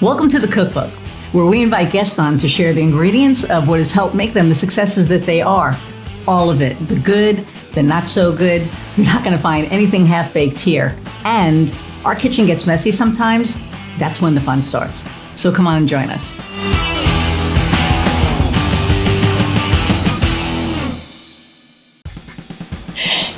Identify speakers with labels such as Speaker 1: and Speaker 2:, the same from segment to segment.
Speaker 1: Welcome to the Cookbook, where we invite guests on to share the ingredients of what has helped make them the successes that they are. All of it, the good, the not so good. You're not going to find anything half-baked here. And our kitchen gets messy sometimes. That's when the fun starts. So come on and join us.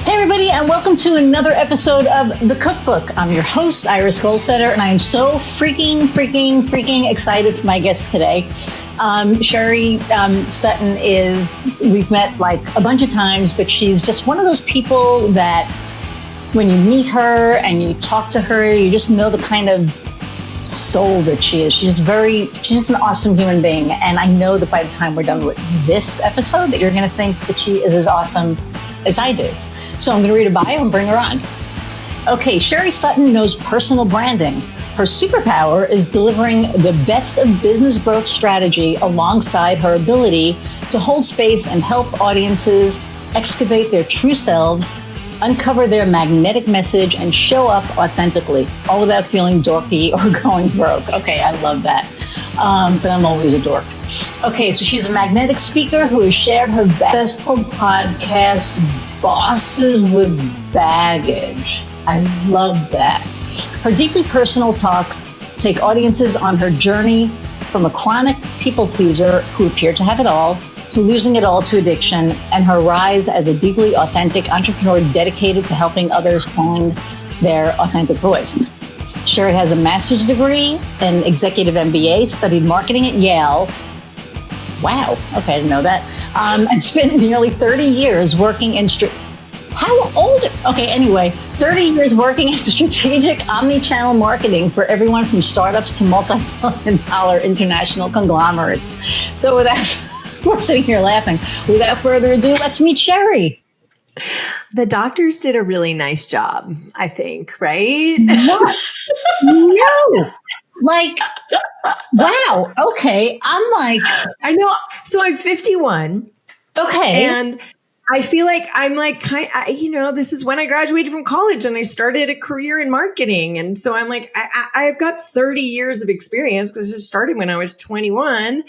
Speaker 1: Hey everybody, and welcome to another episode of The Cookbook. I'm your host, Iris Goldfeder, and I am so freaking excited for my guest today. Sherry Sutton we've met like a bunch of times, but she's just one of those people that when you meet her and you talk to her, you just know the kind of soul that she is. She's just an awesome human being. And I know that by the time we're done with this episode that you're going to think that she is as awesome as I do. So I'm going to read a bio and bring her on. Okay, Sherry Sutton knows personal branding. Her superpower is delivering the best of business growth strategy alongside her ability to hold space and help audiences excavate their true selves, uncover their magnetic message, and show up authentically, all without feeling dorky or going broke. Okay, I love that. But I'm always a dork. Okay, so she's a magnetic speaker who has shared her best podcast, Bosses with Baggage. I love that. Her deeply personal talks take audiences on her journey from a chronic people pleaser who appeared to have it all to losing it all to addiction, and her rise as a deeply authentic entrepreneur dedicated to helping others find their authentic voice. Sherry has a master's degree in executive MBA, studied marketing at Yale. Wow. Okay, I didn't know that. And spent nearly 30 years working in how old? Okay, anyway, 30 years working in strategic omni-channel marketing for everyone from startups to multi-billion-dollar international conglomerates. So we're sitting here laughing. Without further ado, let's meet Sherry.
Speaker 2: The doctors did a really nice job, I think, right?
Speaker 1: What? No. Like, wow. Okay. I
Speaker 2: know. So I'm 51.
Speaker 1: Okay.
Speaker 2: And I feel like I'm like, this is when I graduated from college and I started a career in marketing. And so I'm like, I've got 30 years of experience because it started when I was 21.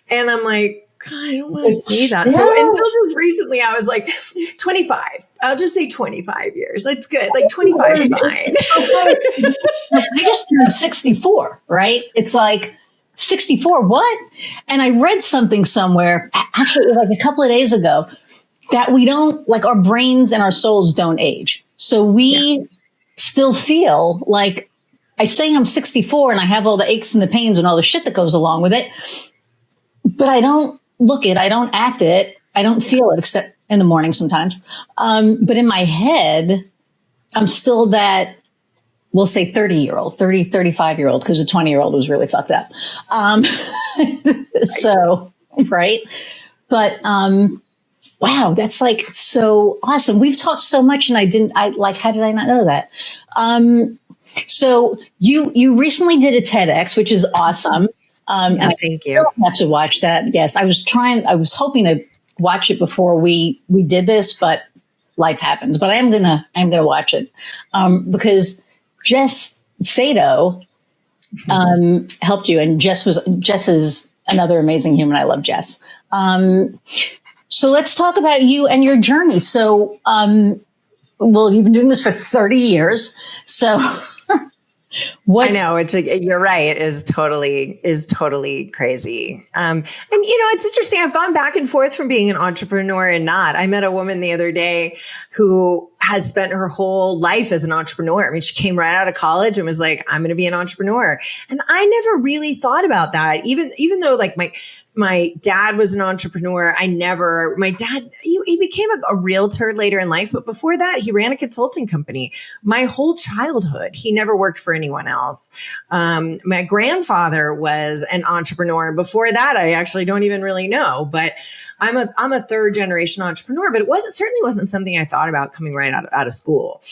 Speaker 2: And I'm like, God, I don't want to say that. So until just recently, I was like 25. I'll just say 25 years. That's good. Like 25 is fine.
Speaker 1: I just turned 64, right? It's like 64, what? And I read something somewhere, actually like a couple of days ago, that we don't, like our brains and our souls don't age. So we still feel like, I say I'm 64 and I have all the aches and the pains and all the shit that goes along with it, but I don't look it, I don't act it, I don't feel it except in the morning sometimes. But in my head, I'm still that, we'll say 35-year-old, because a 20-year-old was really fucked up. So, right. But, wow, that's like so awesome. We've talked so much and how did I not know that? So you recently did a TEDx, which is awesome. And
Speaker 2: thank you.
Speaker 1: Still have to watch that. Yes, I was hoping to watch it before we did this, but life happens. But I'm gonna watch it because Jess Sato helped you, and Jess is another amazing human. I love Jess. So let's talk about you and your journey. So, you've been doing this for 30 years. So.
Speaker 2: I know you're right. It is totally crazy. And it's interesting. I've gone back and forth from being an entrepreneur and not. I met a woman the other day who has spent her whole life as an entrepreneur. I mean, she came right out of college and was like, I'm going to be an entrepreneur. And I never really thought about that. Even though like my dad was an entrepreneur. My dad, he became a realtor later in life, but before that, he ran a consulting company. My whole childhood, he never worked for anyone else. My grandfather was an entrepreneur. Before that, I actually don't even really know, but I'm a third generation entrepreneur, but certainly wasn't something I thought about coming right out of school.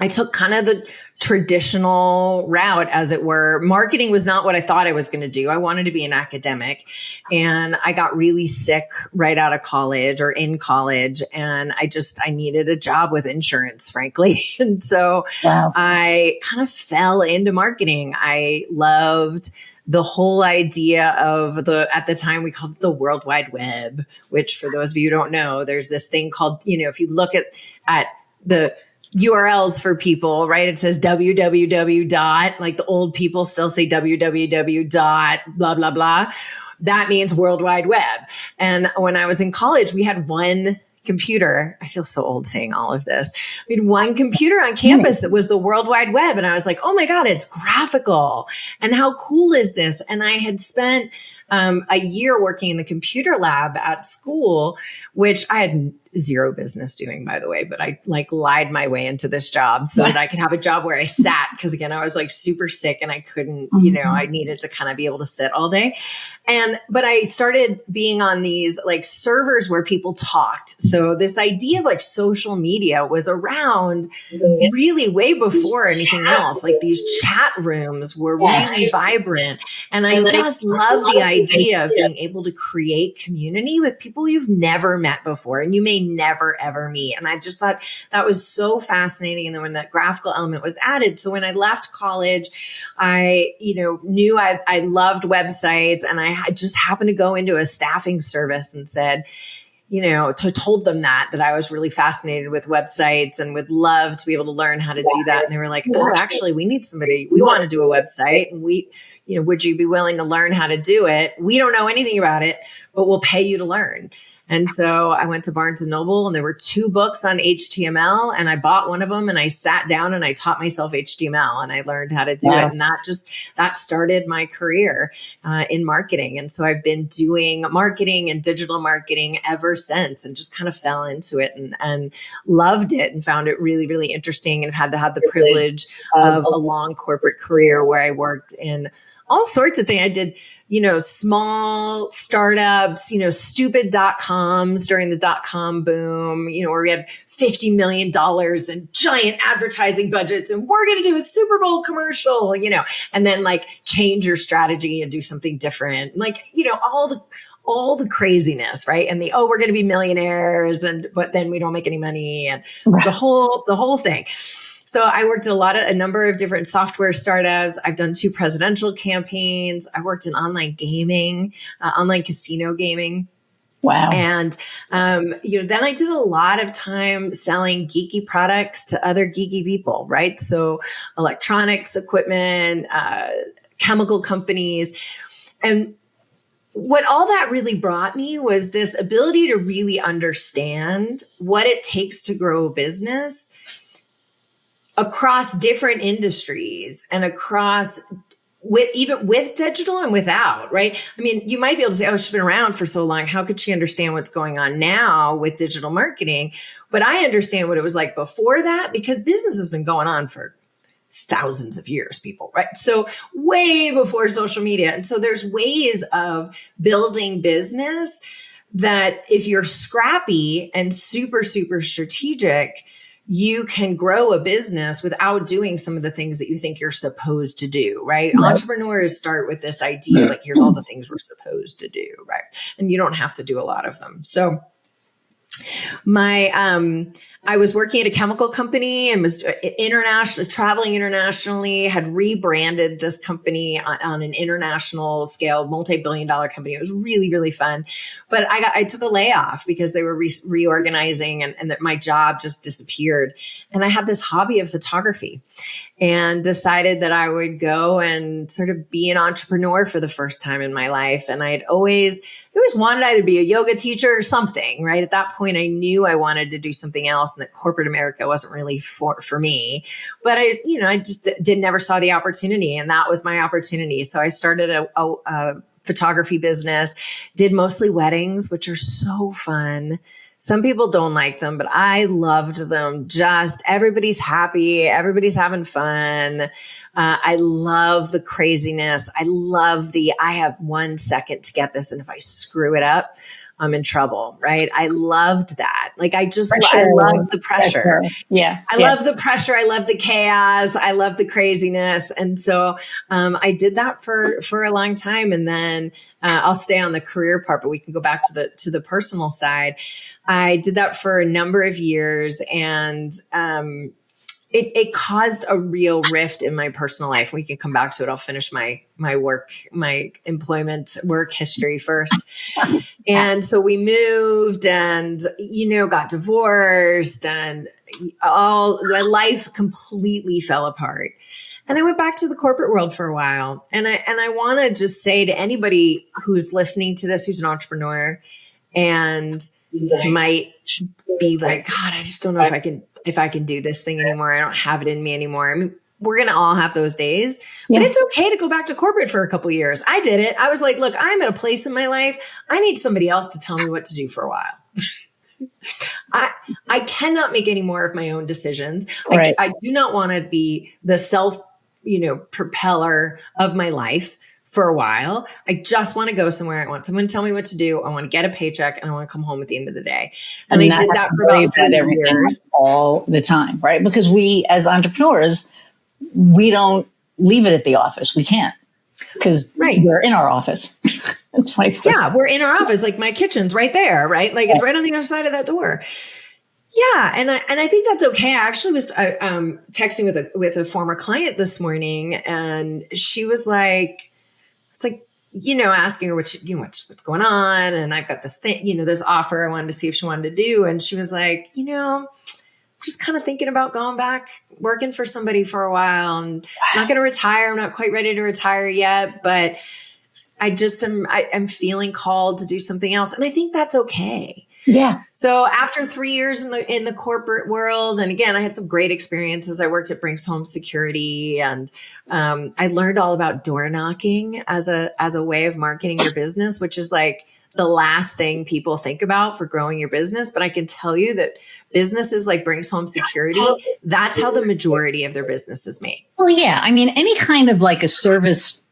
Speaker 2: I took kind of the traditional route, as it were. Marketing was not what I thought I was going to do. I wanted to be an academic, and I got really sick right out of college or in college. And I needed a job with insurance, frankly. And so I kind of fell into marketing. I loved the whole idea of at the time we called it the World Wide Web, which for those of you who don't know, there's this thing called, if you look at the URLs for people, right? It says www dot, like the old people still say www dot blah, blah, blah. That means World Wide Web. And when I was in college, we had one computer. I feel so old saying all of this. We had one computer on campus that was the World Wide Web. And I was like, oh my God, it's graphical. And how cool is this? And I had spent a year working in the computer lab at school, which I had zero business doing, by the way, but I lied my way into this job so that I could have a job where I sat. Cause again, I was super sick and I couldn't, I needed to kind of be able to sit all day. But I started being on these servers where people talked. So this idea of social media was around really way before anything else. These chat rooms were really vibrant. And I just love the idea of being able to create community with people you've never met before and you may never, ever meet. And I just thought that was so fascinating. And then when that graphical element was added, so when I left college, I, knew I loved websites, and I just happened to go into a staffing service and said, told them that I was really fascinated with websites and would love to be able to learn how to do that. And they were like, oh, actually, we need somebody. We want to do a website, and would you be willing to learn how to do it? We don't know anything about it, but we'll pay you to learn. And so I went to Barnes and Noble, and there were 2 books on HTML, and I bought one of them, and I sat down and I taught myself HTML, and I learned how to do it. And that started my career in marketing. And so I've been doing marketing and digital marketing ever since, and just kind of fell into it and loved it and found it really, really interesting, and had the privilege of a long corporate career where I worked in all sorts of things. I did, small startups, stupid .coms during the .com boom, where we had $50 million and giant advertising budgets, and we're going to do a Super Bowl commercial, and then change your strategy and do something different. All the craziness, right? And we're going to be millionaires, but then we don't make any money, and the whole thing. So I worked at a number of different software startups. I've done 2 presidential campaigns. I worked in online gaming, online casino gaming.
Speaker 1: Wow.
Speaker 2: And, then I did a lot of time selling geeky products to other geeky people, right? So electronics equipment, chemical companies. And what all that really brought me was this ability to really understand what it takes to grow a business across different industries and across even with digital and without, right? I mean, you might be able to say, oh, she's been around for so long. How could she understand what's going on now with digital marketing? But I understand what it was like before that, because business has been going on for thousands of years, people, right? So way before social media. And so there's ways of building business that if you're scrappy and super, super strategic, you can grow a business without doing some of the things that you think you're supposed to do, right? Entrepreneurs start with this idea, here's all the things we're supposed to do, right? And you don't have to do a lot of them. So I was working at a chemical company and was traveling internationally, had rebranded this company on an international scale, multi-billion-dollar company. It was really, really fun. But I took a layoff because they were reorganizing, and that my job just disappeared. And I had this hobby of photography, and decided that I would go and sort of be an entrepreneur for the first time in my life. And I always wanted to either be a yoga teacher or something, right? At that point, I knew I wanted to do something else, and that corporate America wasn't really for me. But I just never saw the opportunity, and that was my opportunity. So I started a photography business, did mostly weddings, which are so fun. Some people don't like them, but I loved them. Just everybody's happy. Everybody's having fun. I love the craziness. I love I have 1 second to get this. And if I screw it up, I'm in trouble, right? I loved that. Like I
Speaker 1: Pressure.
Speaker 2: love the pressure.
Speaker 1: Pressure. Yeah.
Speaker 2: I love the pressure. I love the chaos. I love the craziness. And so I did that for a long time. And then I'll stay on the career part, but we can go back to the personal side. I did that for a number of years, and it caused a real rift in my personal life. We can come back to it. I'll finish my employment work history first. And so we moved and, got divorced, and all my life completely fell apart. And I went back to the corporate world for a while. And I want to just say to anybody who's listening to this, who's an entrepreneur and might be like, God, I just don't know if I can do this thing anymore. I don't have it in me anymore. I mean, we're going to all have those days, but it's okay to go back to corporate for a couple of years. I did it. I was like, look, I'm at a place in my life. I need somebody else to tell me what to do for a while. I cannot make any more of my own decisions.
Speaker 1: Right.
Speaker 2: I do not want to be the self, propeller of my life for a while. I just want to go somewhere. I want someone to tell me what to do. I want to get a paycheck, and I want to come home at the end of the day. And I did that for about 3 years.
Speaker 1: All the time, right? Because we, as entrepreneurs, we don't leave it at the office. We can't, because we're in our office. 24/7.
Speaker 2: Yeah, we're in our office. Like my kitchen's right there, right? Like it's right on the other side of that door. Yeah, and I think that's okay. I actually was texting with a former client this morning, and she was like, asking her what's going on, and I've got this thing, this offer I wanted to see if she wanted to do, and she was like, just kind of thinking about going back working for somebody for a while, and I'm not going to retire. I'm not quite ready to retire yet, but I just I'm feeling called to do something else, and I think that's okay.
Speaker 1: Yeah.
Speaker 2: So after 3 years in the corporate world, and again, I had some great experiences. I worked at Brinks Home Security, and I learned all about door knocking as a way of marketing your business, which is like the last thing people think about for growing your business. But I can tell you that businesses like Brinks Home Security, that's how the majority of their business is made.
Speaker 1: Well, yeah. I mean, any kind of like a service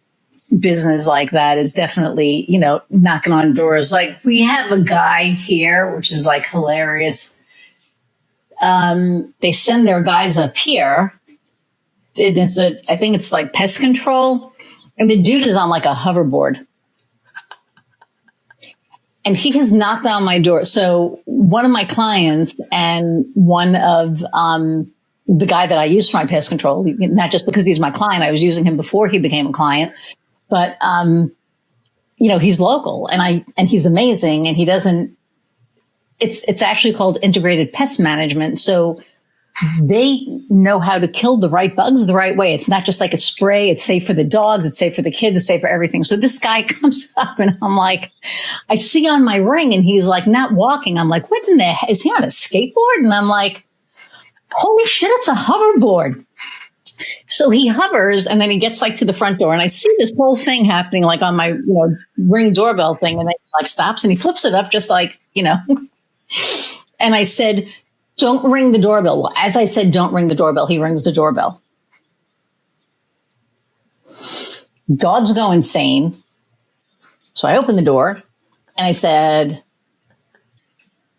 Speaker 1: business like that is definitely, knocking on doors. Like we have a guy here, which is like hilarious. They send their guys up here. I think it's like pest control. And the dude is on like a hoverboard. And he has knocked on my door. So one of my clients and one of the guy that I use for my pest control, not just because he's my client, I was using him before he became a client. But, he's local and he's amazing, and he doesn't, it's actually called integrated pest management. So they know how to kill the right bugs the right way. It's not just like a spray. It's safe for the dogs. It's safe for the kids. It's safe for everything. So this guy comes up and I'm like, I see on my ring and he's like not walking. I'm like, what in the heck? Is he on a skateboard? And I'm like, holy shit, it's a hoverboard. So he hovers and then he gets like to the front door and I see this whole thing happening like on my, Ring doorbell thing, and then he like stops and he flips it up just like, and I said, don't ring the doorbell. Well, as I said, don't ring the doorbell, he rings the doorbell. Dogs go insane. So I opened the door and I said,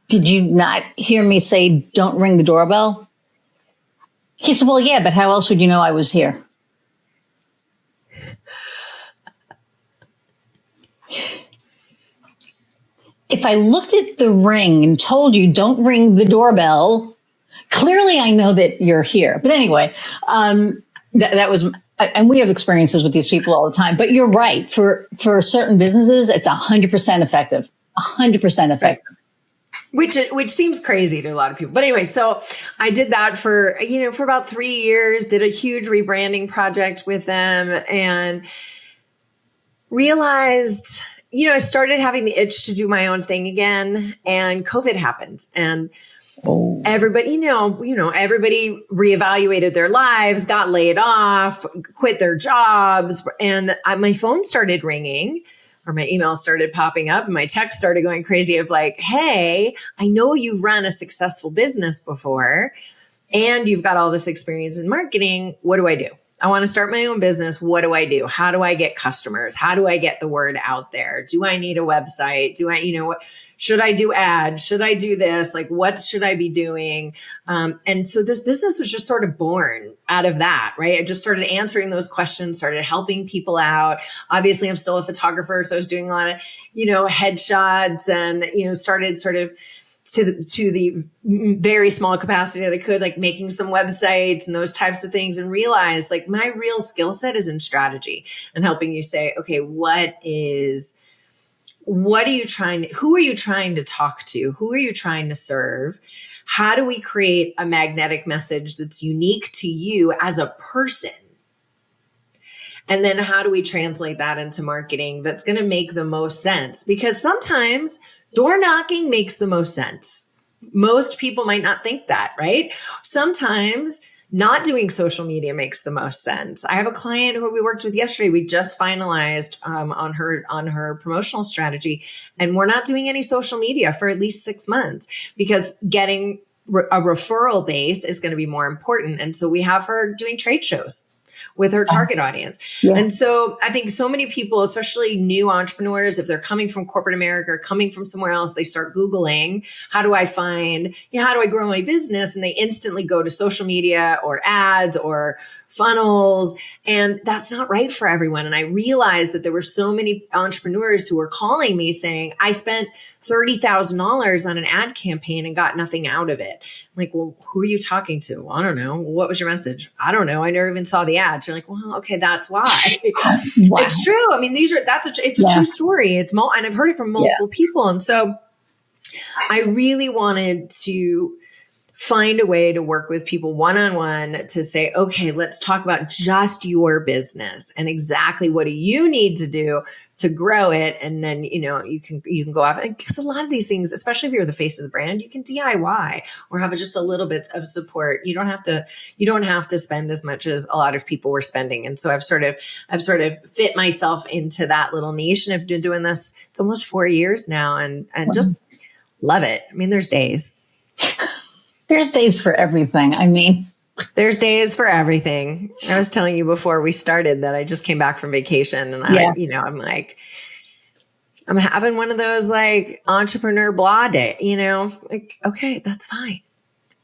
Speaker 1: did you not hear me say, don't ring the doorbell? He said, well, yeah, but how else would you know I was here? If I looked at the ring and told you, don't ring the doorbell, clearly I know that you're here. But anyway, that was, and we have experiences with these people all the time. But you're right. For certain businesses, it's 100% effective. 100% effective.
Speaker 2: Which seems crazy to a lot of people. But anyway, so I did that for about 3 years, did a huge rebranding project with them, and realized, I started having the itch to do my own thing again, and COVID happened, and everybody, everybody reevaluated their lives, got laid off, quit their jobs, and my phone started ringing. Or my email started popping up and my text started going crazy of like, hey, I know you've run a successful business before and you've got all this experience in marketing. What do I do? I want to start my own business. What do I do? How do I get customers? How do I get the word out there? Do I need a website? Do I, Should I do ads? Should I do this? Like, what should I be doing? And so this business was just sort of born out of that, right? I just started answering those questions, started helping people out. Obviously, I'm still a photographer, so I was doing a lot of, headshots and, started sort of to the very small capacity that I could, like making some websites and those types of things, and realized like my real skill set is in strategy and helping you say, okay, who are you trying to talk to? Who are you trying to serve? How do we create a magnetic message that's unique to you as a person? And then how do we translate that into marketing that's going to make the most sense? Because sometimes door knocking makes the most sense. Most people might not think that, right? Sometimes not doing social media makes the most sense. I have a client who we worked with yesterday. We just finalized on her promotional strategy, and we're not doing any social media for at least 6 months because getting a referral base is going to be more important. And so we have her doing trade shows with her target audience. Yeah. And so I think so many people, especially new entrepreneurs, if they're coming from corporate America or coming from somewhere else, they start Googling, how do I grow my business? And they instantly go to social media or ads or funnels. And that's not right for everyone. And I realized that there were so many entrepreneurs who were calling me saying, I spent $30,000 on an ad campaign and got nothing out of it. I'm like, well, who are you talking to? I don't know. What was your message? I don't know. I never even saw the ads. You're like, well, okay, that's why. Wow. It's true. I mean, it's a true story. And I've heard it from multiple people. And so I really wanted to find a way to work with people one-on-one to say, okay, let's talk about just your business and exactly what do you need to do to grow it. And then, you can go off, because a lot of these things, especially if you're the face of the brand, you can DIY or have just a little bit of support. You don't have to spend as much as a lot of people were spending. And so I've sort of fit myself into that little niche, and I've been doing this, it's almost 4 years now, and just love it. I mean, there's days.
Speaker 1: There's days for everything. I mean,
Speaker 2: there's days for everything. I was telling you before we started that I just came back from vacation, and I'm like, I'm having one of those like entrepreneur blah day, like, okay, that's fine.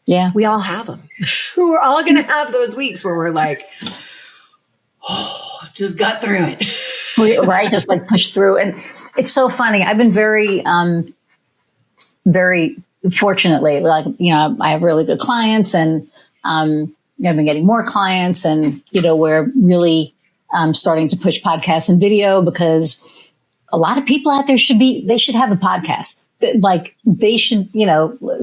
Speaker 1: Yeah.
Speaker 2: We all have them. We're all going to have those weeks where we're like, just got through it.
Speaker 1: Right. Just like push through. And it's so funny. I've been very, very fortunately, like, I have really good clients, and I've been getting more clients, and, we're really starting to push podcasts and video, because a lot of people out there they should have a podcast. Like they should,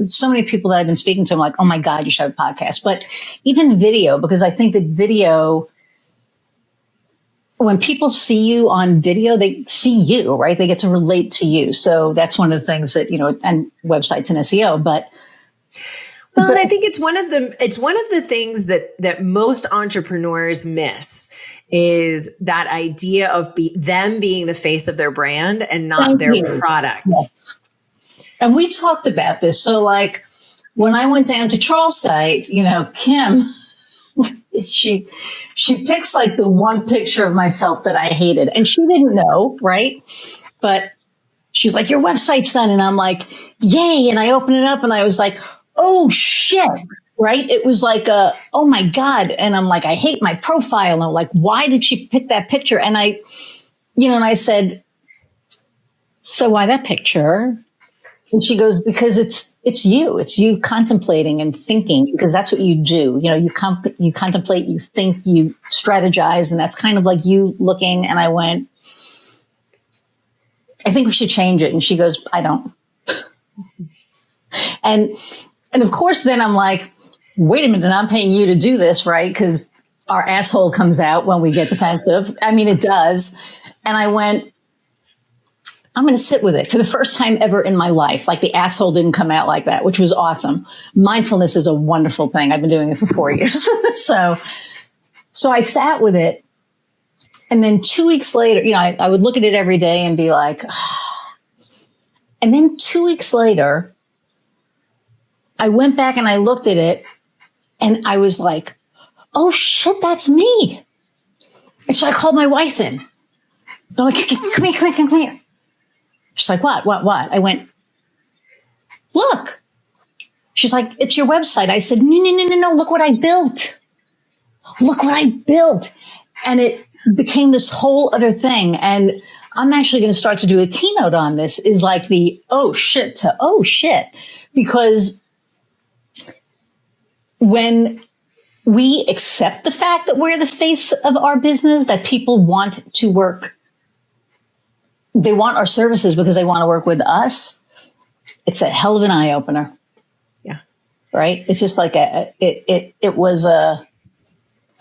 Speaker 1: so many people that I've been speaking to, I'm like, oh my God, you should have a podcast. But even video, because I think that video, when people see you on video, they see you, right? They get to relate to you. So that's one of the things that, and websites and SEO, but
Speaker 2: and I think it's one of the things that most entrepreneurs miss, is that idea of them being the face of their brand and not their product. Yes.
Speaker 1: And we talked about this. So like when I went down to Charles' site, Kim, she picks like the one picture of myself that I hated, and she didn't know, right? But she's like, your website's done. And I'm like, yay. And I open it up and I was like, oh shit. Right. It was like, oh my God. And I'm like, I hate my profile. And I'm like, why did she pick that picture? And I said, so why that picture? And she goes, because it's you contemplating and thinking, because that's what you do. You contemplate, you think, you strategize, and that's kind of like you looking. And I went, I think we should change it. And she goes, I don't. and of course, then I'm like, wait a minute, I'm paying you to do this, right? Because our asshole comes out when we get defensive. I mean, it does. And I went, I'm going to sit with it for the first time ever in my life. Like the asshole didn't come out like that, which was awesome. Mindfulness is a wonderful thing. I've been doing it for 4 years. So I sat with it. And then 2 weeks later, I would look at it every day and be like, and then 2 weeks later, I went back and I looked at it and I was like, oh shit, that's me. And so I called my wife in. I'm like, come here. She's like, what? I went, look. She's like, it's your website. I said, no, look what I built. Look what I built. And it became this whole other thing. And I'm actually going to start to do a keynote on this, is like the oh shit to oh shit. Because when we accept the fact that we're the face of our business, that people want to work, they want our services because they want to work with us, it's a hell of an eye opener.
Speaker 2: Yeah.
Speaker 1: Right? It's just like it was a,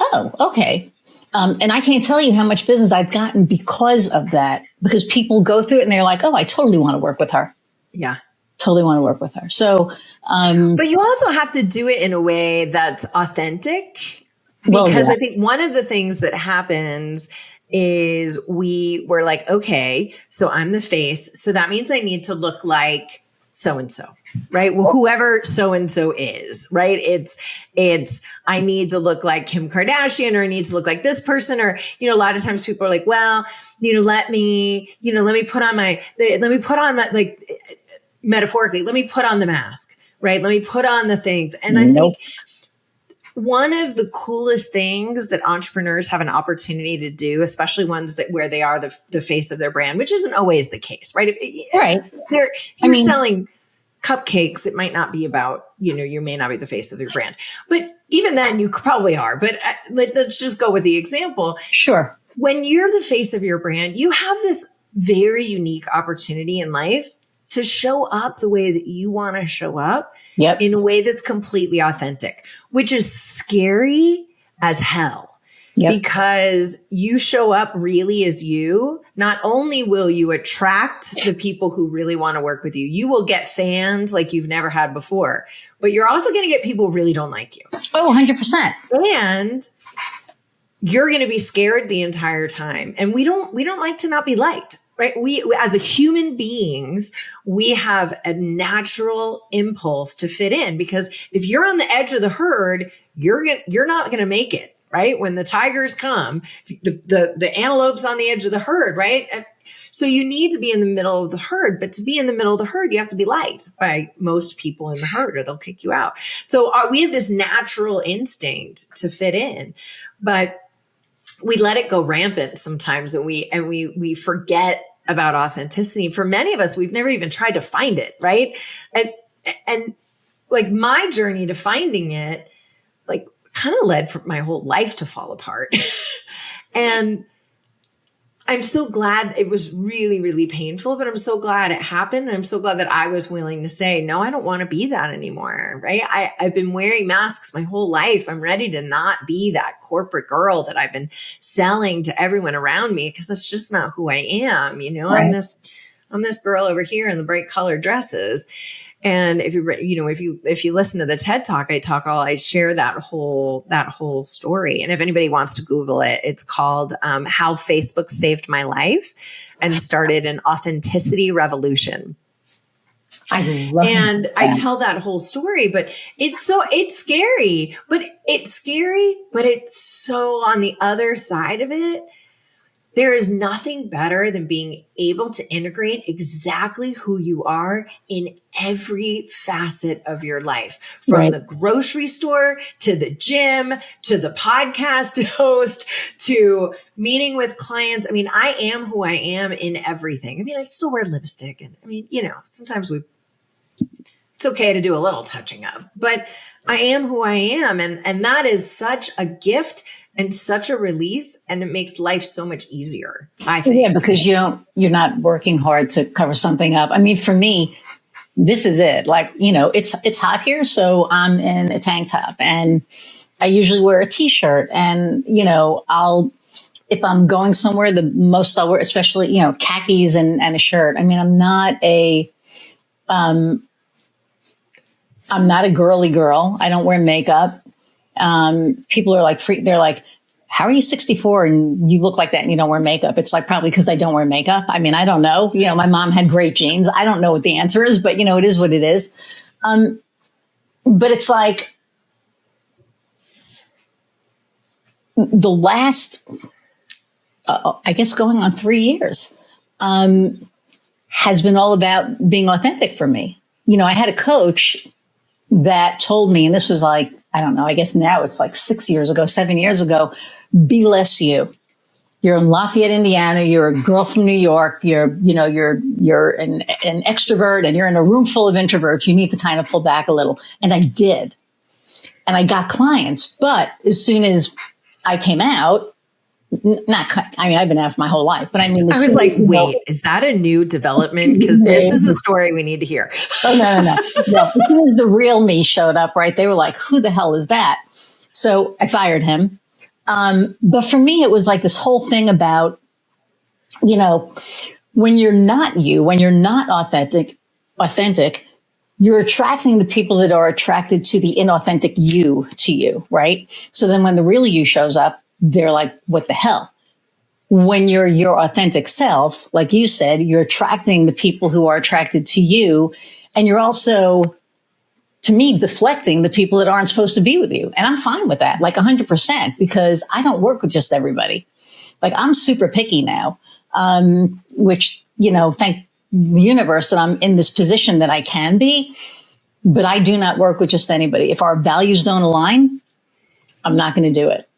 Speaker 1: oh, okay. And I can't tell you how much business I've gotten because of that, because people go through it and they're like, oh, I totally want to work with her.
Speaker 2: Yeah.
Speaker 1: Totally want to work with her. So,
Speaker 2: but you also have to do it in a way that's authentic, because I think one of the things that happens is we're like, okay, so I'm the face. So that means I need to look like so-and-so, right? Well, whoever so-and-so is, right? It's, I need to look like Kim Kardashian, or I need to look like this person, or, a lot of times people are like, well, let me put on my, like, metaphorically, let me put on the mask, right? Let me put on the things. And I think one of the coolest things that entrepreneurs have an opportunity to do, especially ones where they are the face of their brand, which isn't always the case, right?
Speaker 1: Right.
Speaker 2: If you're selling cupcakes, it might not be about, you may not be the face of your brand, but even then you probably are. But let's just go with the example.
Speaker 1: Sure.
Speaker 2: When you're the face of your brand, you have this very unique opportunity in life to show up the way that you want to show up, in a way that's completely authentic, which is scary as hell. Because you show up really as you. Not only will you attract the people who really want to work with you, you will get fans like you've never had before, but you're also going to get people who really don't like you.
Speaker 1: Oh, 100%.
Speaker 2: And you're going to be scared the entire time. And we don't like to not be liked, right? We, as a human beings, we have a natural impulse to fit in, because if you're on the edge of the herd, you're not going to make it, right? When the tigers come, the antelope's on the edge of the herd, right? And so you need to be in the middle of the herd, but to be in the middle of the herd, you have to be liked by most people in the herd, or they'll kick you out. So we have this natural instinct to fit in, but we let it go rampant sometimes, and we forget about authenticity. For many of us, we've never even tried to find it, right? And like my journey to finding it, like, kind of led for my whole life to fall apart. And I'm so glad. It was really, really painful, but I'm so glad it happened. And I'm so glad that I was willing to say, no, I don't want to be that anymore. Right. I've been wearing masks my whole life. I'm ready to not be that corporate girl that I've been selling to everyone around me, because that's just not who I am. Right. I'm this girl over here in the bright colored dresses. And if you listen to the TED Talk, I share that whole story. And if anybody wants to Google it, it's called How Facebook Saved My Life and Started an Authenticity Revolution. I tell that whole story, but it's scary, but it's so, on the other side of it, there is nothing better than being able to integrate exactly who you are in every facet of your life, from the grocery store to the gym, to the podcast host, to meeting with clients. I mean, I am who I am in everything. I mean, I still wear lipstick, and I mean, sometimes it's okay to do a little touching up, but I am who I am. And that is such a gift and such a release, and it makes life so much easier, I think.
Speaker 1: Yeah, because you're not working hard to cover something up. I mean, for me, this is it. Like, it's hot here, so I'm in a tank top, and I usually wear a t-shirt, and, if I'm going somewhere, the most I'll wear, especially, khakis and a shirt. I mean, I'm not a girly girl. I don't wear makeup. People are like, they're like, how are you 64 and you look like that and you don't wear makeup? It's like, probably because I don't wear makeup. I mean, I don't know. My mom had great genes. I don't know what the answer is, but it is what it is. But it's like the last, I guess going on 3 years, has been all about being authentic for me. I had a coach that told me, and this was like, I don't know, I guess now it's like 7 years ago, be less you. You're in Lafayette, Indiana. You're a girl from New York. You're an extrovert, and you're in a room full of introverts. You need to kind of pull back a little. And I did. And I got clients. But as soon as I came out, I've been out for my whole life, but I mean,
Speaker 2: I was like, wait, is that a new development? Because this is a story we need to hear.
Speaker 1: Oh, no. As soon as the real me showed up, right, they were like, who the hell is that? So I fired him. But for me, it was like this whole thing about, when you're not you, when you're not authentic, you're attracting the people that are attracted to the inauthentic you to you, right? So then when the real you shows up, they're like, what the hell? When you're your authentic self, like you said, you're attracting the people who are attracted to you. And you're also, to me, deflecting the people that aren't supposed to be with you. And I'm fine with that, like 100%, because I don't work with just everybody. Like, I'm super picky now, which, thank the universe that I'm in this position that I can be, but I do not work with just anybody. If our values don't align, I'm not going to do it.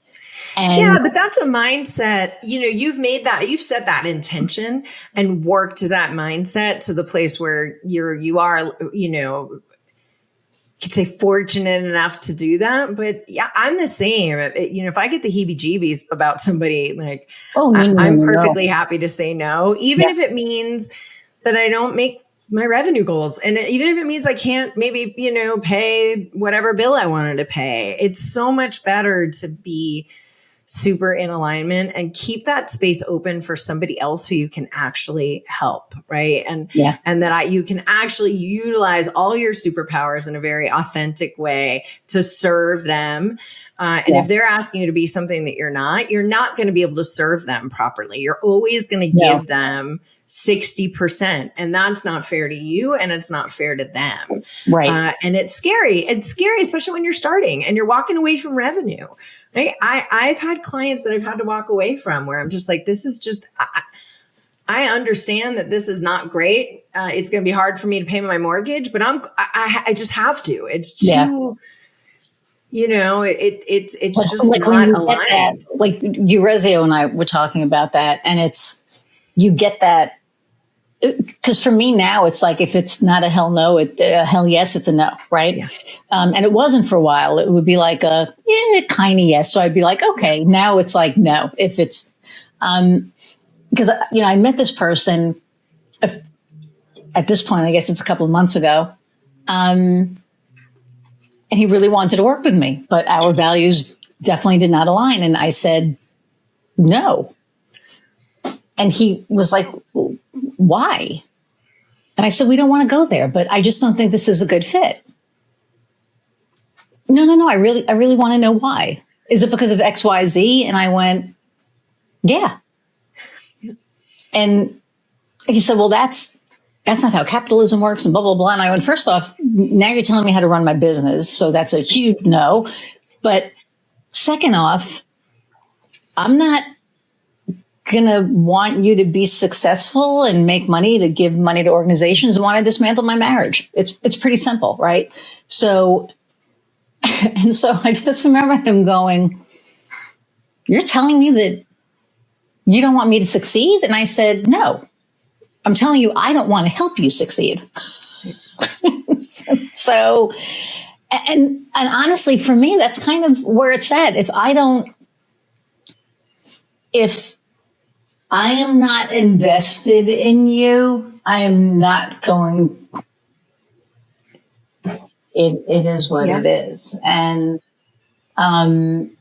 Speaker 2: Yeah, but that's a mindset. You've set that intention and worked that mindset to the place where you are, could say fortunate enough to do that. But yeah, I'm the same. If I get the heebie-jeebies about somebody, like, I'm perfectly happy to say no, even if it means that I don't make my revenue goals. And even if it means I can't maybe, pay whatever bill I wanted to pay. It's so much better to be super in alignment and keep that space open for somebody else who you can actually help. Right. And that you can actually utilize all your superpowers in a very authentic way to serve them. And if they're asking you to be something that you're not going to be able to serve them properly. You're always going to give them 60%. And that's not fair to you. And it's not fair to them.
Speaker 1: Right.
Speaker 2: And it's scary. It's scary, especially when you're starting and you're walking away from revenue. Right. I've had clients that I've had to walk away from where I'm just like, this is just, I understand that this is not great. It's going to be hard for me to pay my mortgage, but I just have to. It's too, it's just like not aligned.
Speaker 1: Like Eurezio and I were talking about that, and you get that. Because for me now, it's like, if it's not a hell no, a hell yes, it's a no, right? Yeah. And it wasn't for a while. It would be like a kind of yes. So I'd be like, okay, now it's like no. If it's because I met this person at this point, I guess it's a couple of months ago, and he really wanted to work with me, but our values definitely did not align, and I said no, and he was like, why? And I said, we don't want to go there, but I just don't think this is a good fit. No, I really want to know why. Is it because of X, Y, Z? And I went, yeah. And he said, well, that's not how capitalism works and blah, blah, blah. And I went, first off, now you're telling me how to run my business. So that's a huge no. But second off, I'm not going to want you to be successful and make money to give money to organizations and want to dismantle my marriage. It's pretty simple, right? So I just remember him going, you're telling me that you don't want me to succeed? And I said, no, I'm telling you, I don't want to help you succeed. So, and honestly, for me, that's kind of where it's at. If I am not invested in you, I am not going. It is what it is. And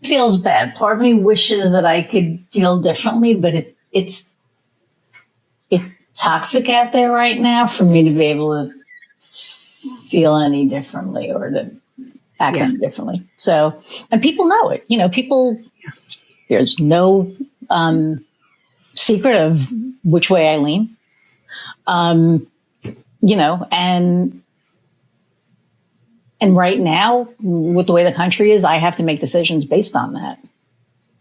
Speaker 1: feels bad. Part of me wishes that I could feel differently, but it's toxic out there right now for me to be able to feel any differently or to act any differently. So, and people know it. There's no secret of which way I lean. And right now, with the way the country is, I have to make decisions based on that.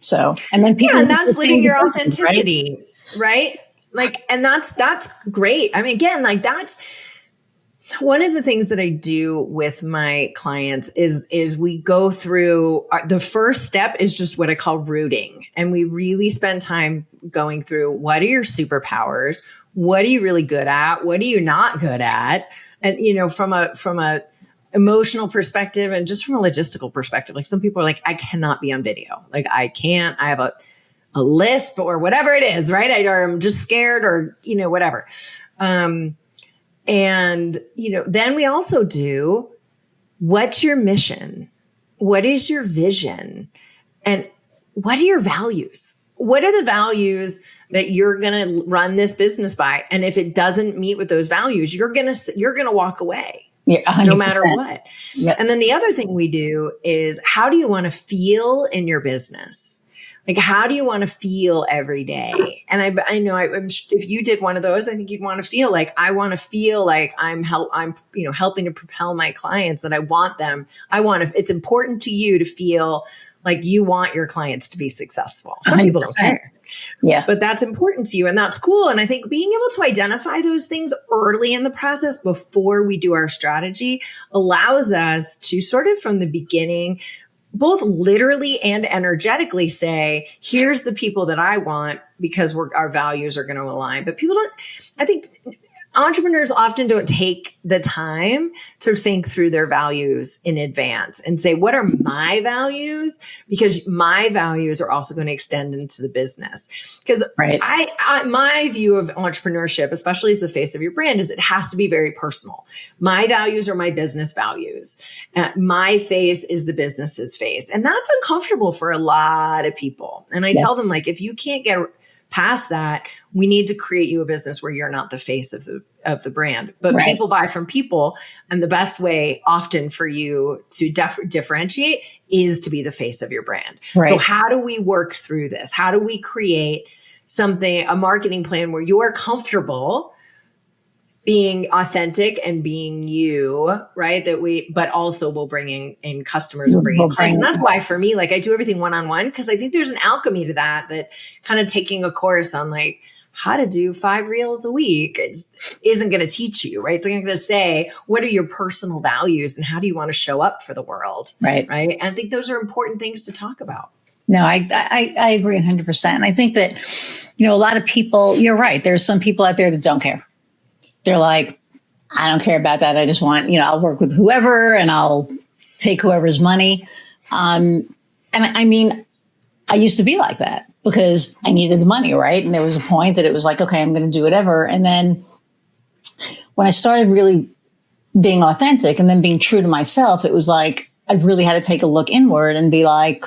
Speaker 1: So, and then people,
Speaker 2: and that's living your authenticity, right? Like, and that's great. I mean, again, like One of the things that I do with my clients is we go through the first step is just what I call rooting. And we really spend time going through what are your superpowers? What are you really good at? What are you not good at? And, from a emotional perspective and just from a logistical perspective, like some people are like, I cannot be on video. Like I can't, I have a lisp or whatever it is, right? Or I'm just scared or, whatever. And, then we also do, what's your mission? What is your vision? And what are your values? What are the values that you're going to run this business by? And if it doesn't meet with those values, you're going to walk away.
Speaker 1: Yeah, 100%.
Speaker 2: No matter what.
Speaker 1: Yep.
Speaker 2: And then the other thing we do is, how do you want to feel in your business? Like, how do you want to feel every day? And I know if you did one of those, I think you'd want to feel like, I want to feel like I'm helping to propel my clients, that I want them. It's important to you to feel like you want your clients to be successful. Some
Speaker 1: 100%.
Speaker 2: People don't care.
Speaker 1: Yeah.
Speaker 2: But that's important to you and that's cool. And I think being able to identify those things early in the process before we do our strategy allows us to sort of from the beginning, both literally and energetically say, here's the people that I want because our values are going to align. But I think entrepreneurs often don't take the time to think through their values in advance and say, what are my values? Because my values are also going to extend into the business. Because
Speaker 1: right.
Speaker 2: My view of entrepreneurship, especially as the face of your brand, is it has to be very personal. My values are my business values. My face is the business's face. And that's uncomfortable for a lot of people. And I tell them, like, if you can't get past that, we need to create you a business where you're not the face of the brand, but people buy from people. And the best way often for you to differentiate is to be the face of your brand. Right. So how do we work through this? How do we create a marketing plan where you're comfortable being authentic and being you, right? But also we'll bring in customers, we'll bring in clients. And that's why for me, like, I do everything one-on-one, because I think there's an alchemy to that kind of taking a course on like how to do 5 reels a week isn't going to teach you, right? It's going to say, what are your personal values and how do you want to show up for the world? Right. Right. And I think those are important things to talk about.
Speaker 1: No, I agree 100%. And I think that, a lot of people, you're right. There's some people out there that don't care. They're like, I don't care about that. I just want, I'll work with whoever and I'll take whoever's money. And I mean, I used to be like that because I needed the money, right? And there was a point that it was like, okay, I'm going to do whatever. And then when I started really being authentic and then being true to myself, it was like, I really had to take a look inward and be like,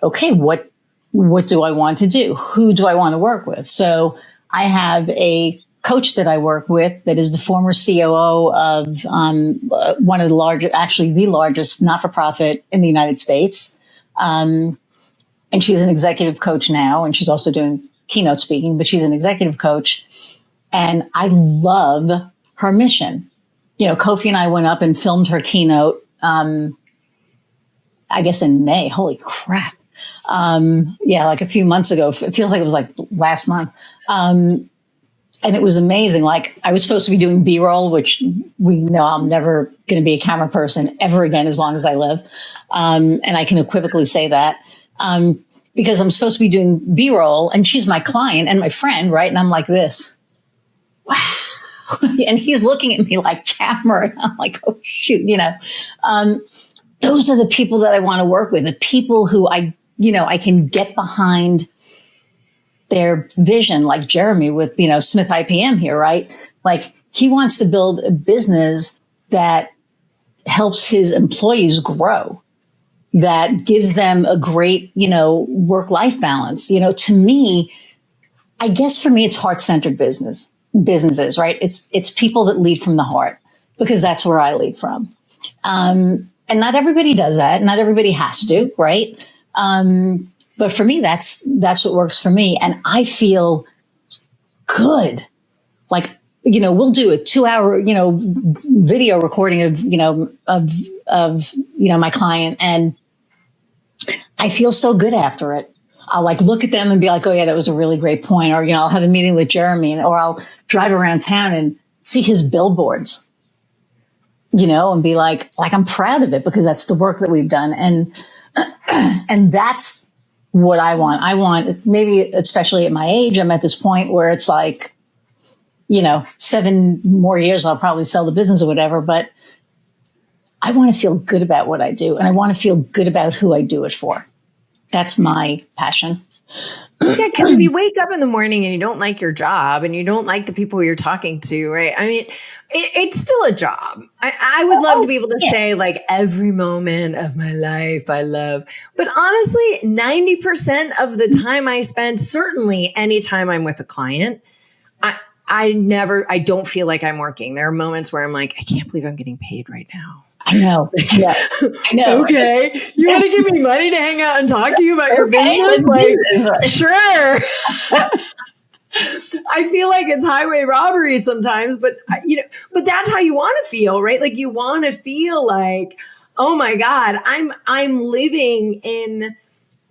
Speaker 1: okay, what do I want to do? Who do I want to work with? So I have a coach that I work with that is the former COO of one of the largest, actually the largest not-for-profit in the United States. And she's an executive coach now, and she's also doing keynote speaking, but she's an executive coach. And I love her mission. Kofi and I went up and filmed her keynote, I guess in May. Holy crap. Like a few months ago. It feels like it was like last month. And it was amazing. Like, I was supposed to be doing B-roll, which we know I'm never going to be a camera person ever again as long as I live. And I can equivocally say that because I'm supposed to be doing B-roll and she's my client and my friend, right? And I'm like this. Wow. And he's looking at me like camera. And I'm like, oh, shoot, those are the people that I want to work with, the people who I can get behind their vision, like Jeremy with, Smith IPM here, right? Like, he wants to build a business that helps his employees grow, that gives them a great, work-life balance. To me, I guess for me, it's heart-centered businesses, right? It's people that lead from the heart, because that's where I lead from. And not everybody does that. Not everybody has to, right? But for me, that's what works for me. And I feel good. Like, we'll do a 2-hour, video recording of my client. And I feel so good after it. I'll like look at them and be like, oh yeah, that was a really great point. Or, I'll have a meeting with Jeremy or I'll drive around town and see his billboards, and be like I'm proud of it because that's the work that we've done. And that's what I want. I want, maybe especially at my age, I'm at this point where it's like, 7 more years, I'll probably sell the business or whatever, but I want to feel good about what I do. And I want to feel good about who I do it for. That's my passion.
Speaker 2: Yeah, because if you wake up in the morning and you don't like your job and you don't like the people you're talking to, right? I mean, it's still a job. I would love to be able to say like every moment of my life I love. But honestly, 90% of the time I spend, certainly anytime I'm with a client, I don't feel like I'm working. There are moments where I'm like, I can't believe I'm getting paid right now.
Speaker 1: I know. Yeah, I know.
Speaker 2: Okay. You want to give me money to hang out and talk to you about your business? Like, sure. I feel like it's highway robbery sometimes, but but that's how you want to feel, right? Like you want to feel like, oh my God, I'm living in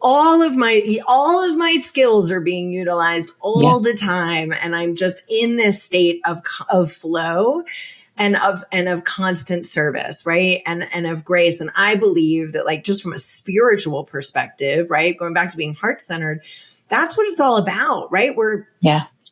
Speaker 2: all of my skills are being utilized all the time. And I'm just in this state of flow. And of constant service, right? And of grace. And I believe that like just from a spiritual perspective, right? Going back to being heart-centered, that's what it's all about, right?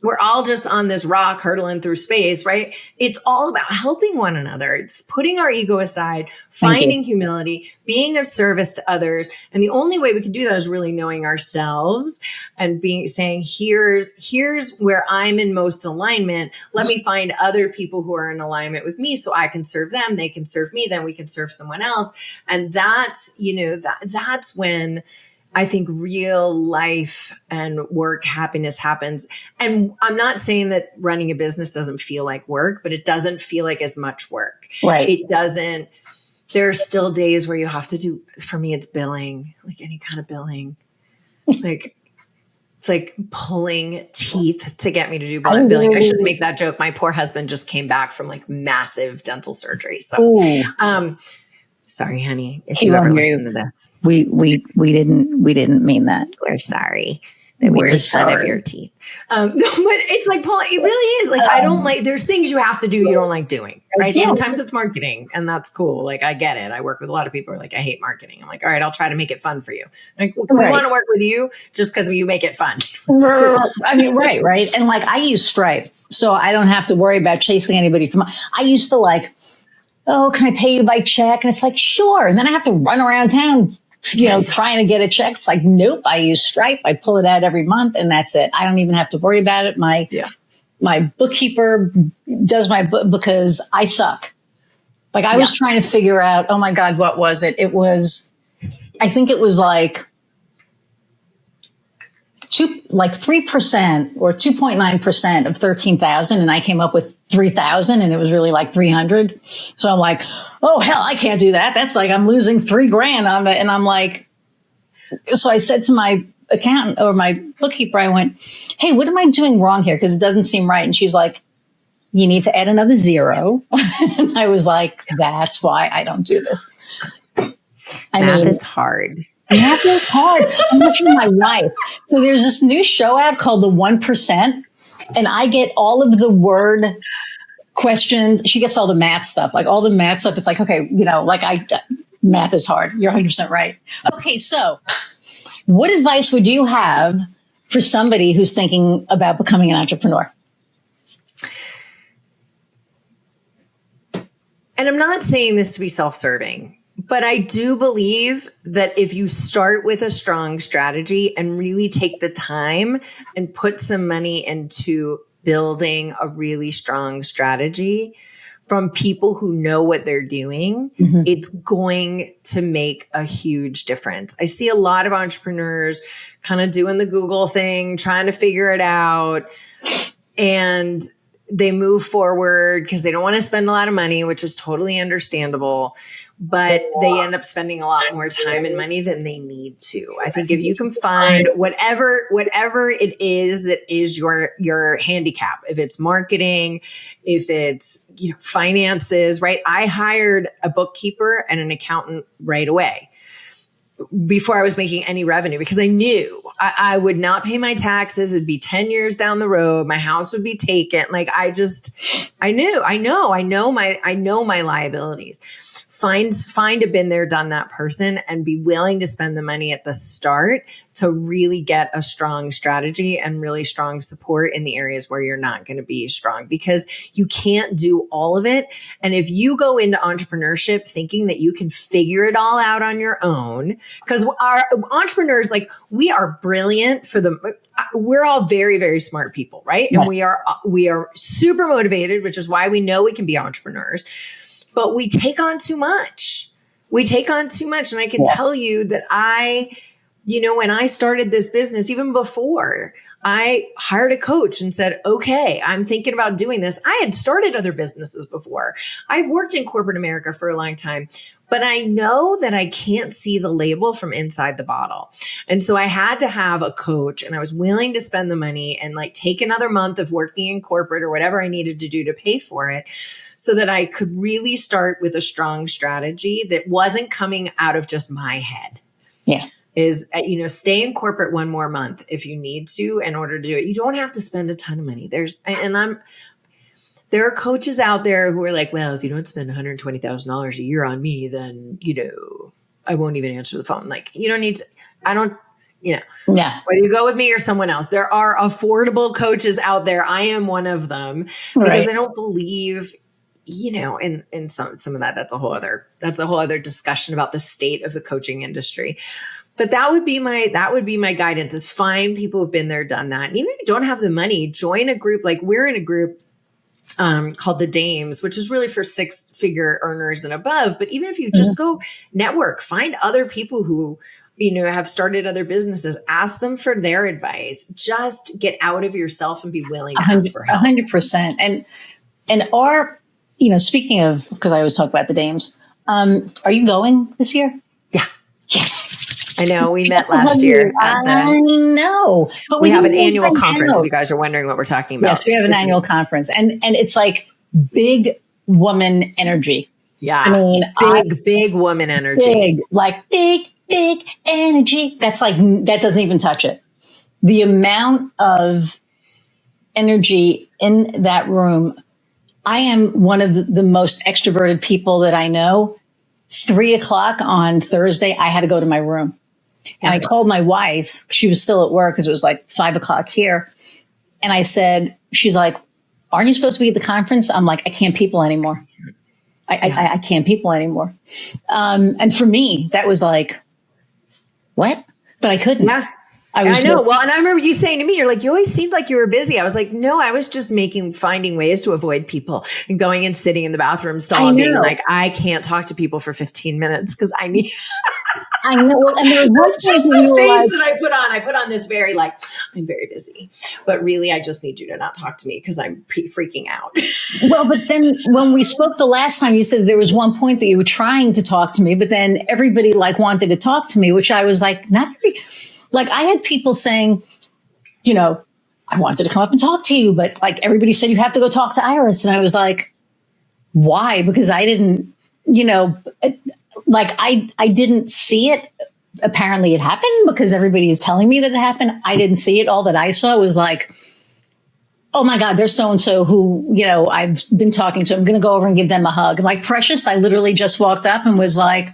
Speaker 2: We're all just on this rock hurtling through space, right? It's all about helping one another. It's putting our ego aside, finding humility, being of service to others. And the only way we can do that is really knowing ourselves and saying, here's where I'm in most alignment. Let me find other people who are in alignment with me so I can serve them. They can serve me. Then we can serve someone else. And that's, that's when I think real life and work happiness happens. And I'm not saying that running a business doesn't feel like work, but it doesn't feel like as much work.
Speaker 1: Right.
Speaker 2: It doesn't. There are still days where you have to do, for me, it's billing, like any kind of billing. Like it's like pulling teeth to get me to do billing. I shouldn't make that joke. My poor husband just came back from like massive dental surgery. So, sorry, honey, if you ever listen to this.
Speaker 1: We didn't mean that.
Speaker 2: We're sorry that we made fun of your teeth. No, but it's like, Paul, it really is like, I don't like, there's things you have to do you don't like doing, right? Sometimes it's marketing and that's cool. Like, I get it. I work with a lot of people who are like, I hate marketing. I'm like, all right, I'll try to make it fun for you. Like, we want to work with you just because you make it fun.
Speaker 1: I mean, right. And like, I use Stripe, so I don't have to worry about chasing anybody I used to like, oh, can I pay you by check? And it's like, sure. And then I have to run around town, trying to get a check. It's like, nope, I use Stripe. I pull it out every month and that's it. I don't even have to worry about it. My bookkeeper does my book because I suck. Like I was trying to figure out, oh my God, what was it? I think it was like 3% or 2.9% of 13,000. And I came up with 3,000 and it was really like 300. So I'm like, oh hell, I can't do that. That's like, I'm losing $3,000 on it. And I'm like, so I said to my accountant or my bookkeeper, I went, hey, what am I doing wrong here? Cause it doesn't seem right. And she's like, you need to add another zero. And I was like, that's why I don't do this.
Speaker 2: Math is hard.
Speaker 1: Math is hard. I'm watching my life. So there's this new show out called The 1%. And I get all of the word questions. She gets all the math stuff, like all the math stuff. It's like, okay, math is hard. You're 100% right. Okay. So what advice would you have for somebody who's thinking about becoming an entrepreneur?
Speaker 2: And I'm not saying this to be self-serving, but I do believe that if you start with a strong strategy and really take the time and put some money into building a really strong strategy from people who know what they're doing, it's going to make a huge difference. I see a lot of entrepreneurs kind of doing the Google thing, trying to figure it out, and they move forward because they don't want to spend a lot of money, which is totally understandable. But they end up spending a lot more time and money than they need to. I think if you can find whatever it is that is your handicap, if it's marketing, if it's finances, right? I hired a bookkeeper and an accountant right away before I was making any revenue because I knew I would not pay my taxes. It'd be 10 years down the road. My house would be taken. Like I know my liabilities. Find a been there, done that person and be willing to spend the money at the start to really get a strong strategy and really strong support in the areas where you're not going to be strong, because you can't do all of it. And if you go into entrepreneurship thinking that you can figure it all out on your own, because our entrepreneurs, like we are brilliant we're all very, very smart people, right?
Speaker 1: Yes.
Speaker 2: And we are super motivated, which is why we know we can be entrepreneurs. But we take on too much. And I can tell you that when I started this business, even before, I hired a coach and said, okay, I'm thinking about doing this. I had started other businesses before. I've worked in corporate America for a long time, but I know that I can't see the label from inside the bottle. And so I had to have a coach, and I was willing to spend the money and like take another month of working in corporate or whatever I needed to do to pay for it, so that I could really start with a strong strategy that wasn't coming out of just my head.
Speaker 1: Yeah.
Speaker 2: Is, stay in corporate one more month if you need to in order to do it. You don't have to spend a ton of money. There are coaches out there who are like, well, if you don't spend $120,000 a year on me, then, I won't even answer the phone. Like, you don't need to, yeah. Whether you go with me or someone else, there are affordable coaches out there. I am one of them because I don't believe, in some of that. That's a whole other discussion about the state of the coaching industry. But that would be my guidance, is find people who've been there, done that. And even if you don't have the money, join a group. Like we're in a group called the Dames, which is really for 6-figure earners and above. But even if you just go network, find other people who, have started other businesses, ask them for their advice. Just get out of yourself and be willing to ask for help.
Speaker 1: 100%. And our, speaking of, because I always talk about the Dames, are you going this year?
Speaker 2: Yeah.
Speaker 1: Yes.
Speaker 2: I know. We met last year.
Speaker 1: I know. But
Speaker 2: we have an annual conference, if you guys are wondering what we're talking about.
Speaker 1: Yes, we have an annual conference. And it's like big woman energy.
Speaker 2: Yeah. I mean, big woman energy.
Speaker 1: Big energy. That's like, that doesn't even touch it. The amount of energy in that room. I am one of the most extroverted people that I know. 3:00 on Thursday, I had to go to my room. And I called my wife. She was still at work because it was like 5:00 here. And I said, she's like, aren't you supposed to be at the conference? I'm like, I can't people anymore. I can't people anymore. And for me, that was like, what? But I couldn't.
Speaker 2: Yeah. I know. Well, and I remember you saying to me, you're like, you always seemed like you were busy. I was like, no, I was just finding ways to avoid people and going and sitting in the bathroom stall and being like, I can't talk to people for 15 minutes because I need.
Speaker 1: I know. Well, and there was
Speaker 2: just the face that I put on. I put on this very I'm very busy, but really I just need you to not talk to me because I'm freaking out.
Speaker 1: Well, but then when we spoke the last time, you said there was one point that you were trying to talk to me, but then everybody wanted to talk to me, which I was like, not very. I had people saying, I wanted to come up and talk to you, but everybody said you have to go talk to Iris. And I was like, why? Because I didn't, I didn't see it. Apparently it happened because everybody is telling me that it happened. I didn't see it. All that I saw was like, oh my God, there's so-and-so who, I've been talking to. I'm going to go over and give them a hug. Like Precious, I literally just walked up and was like,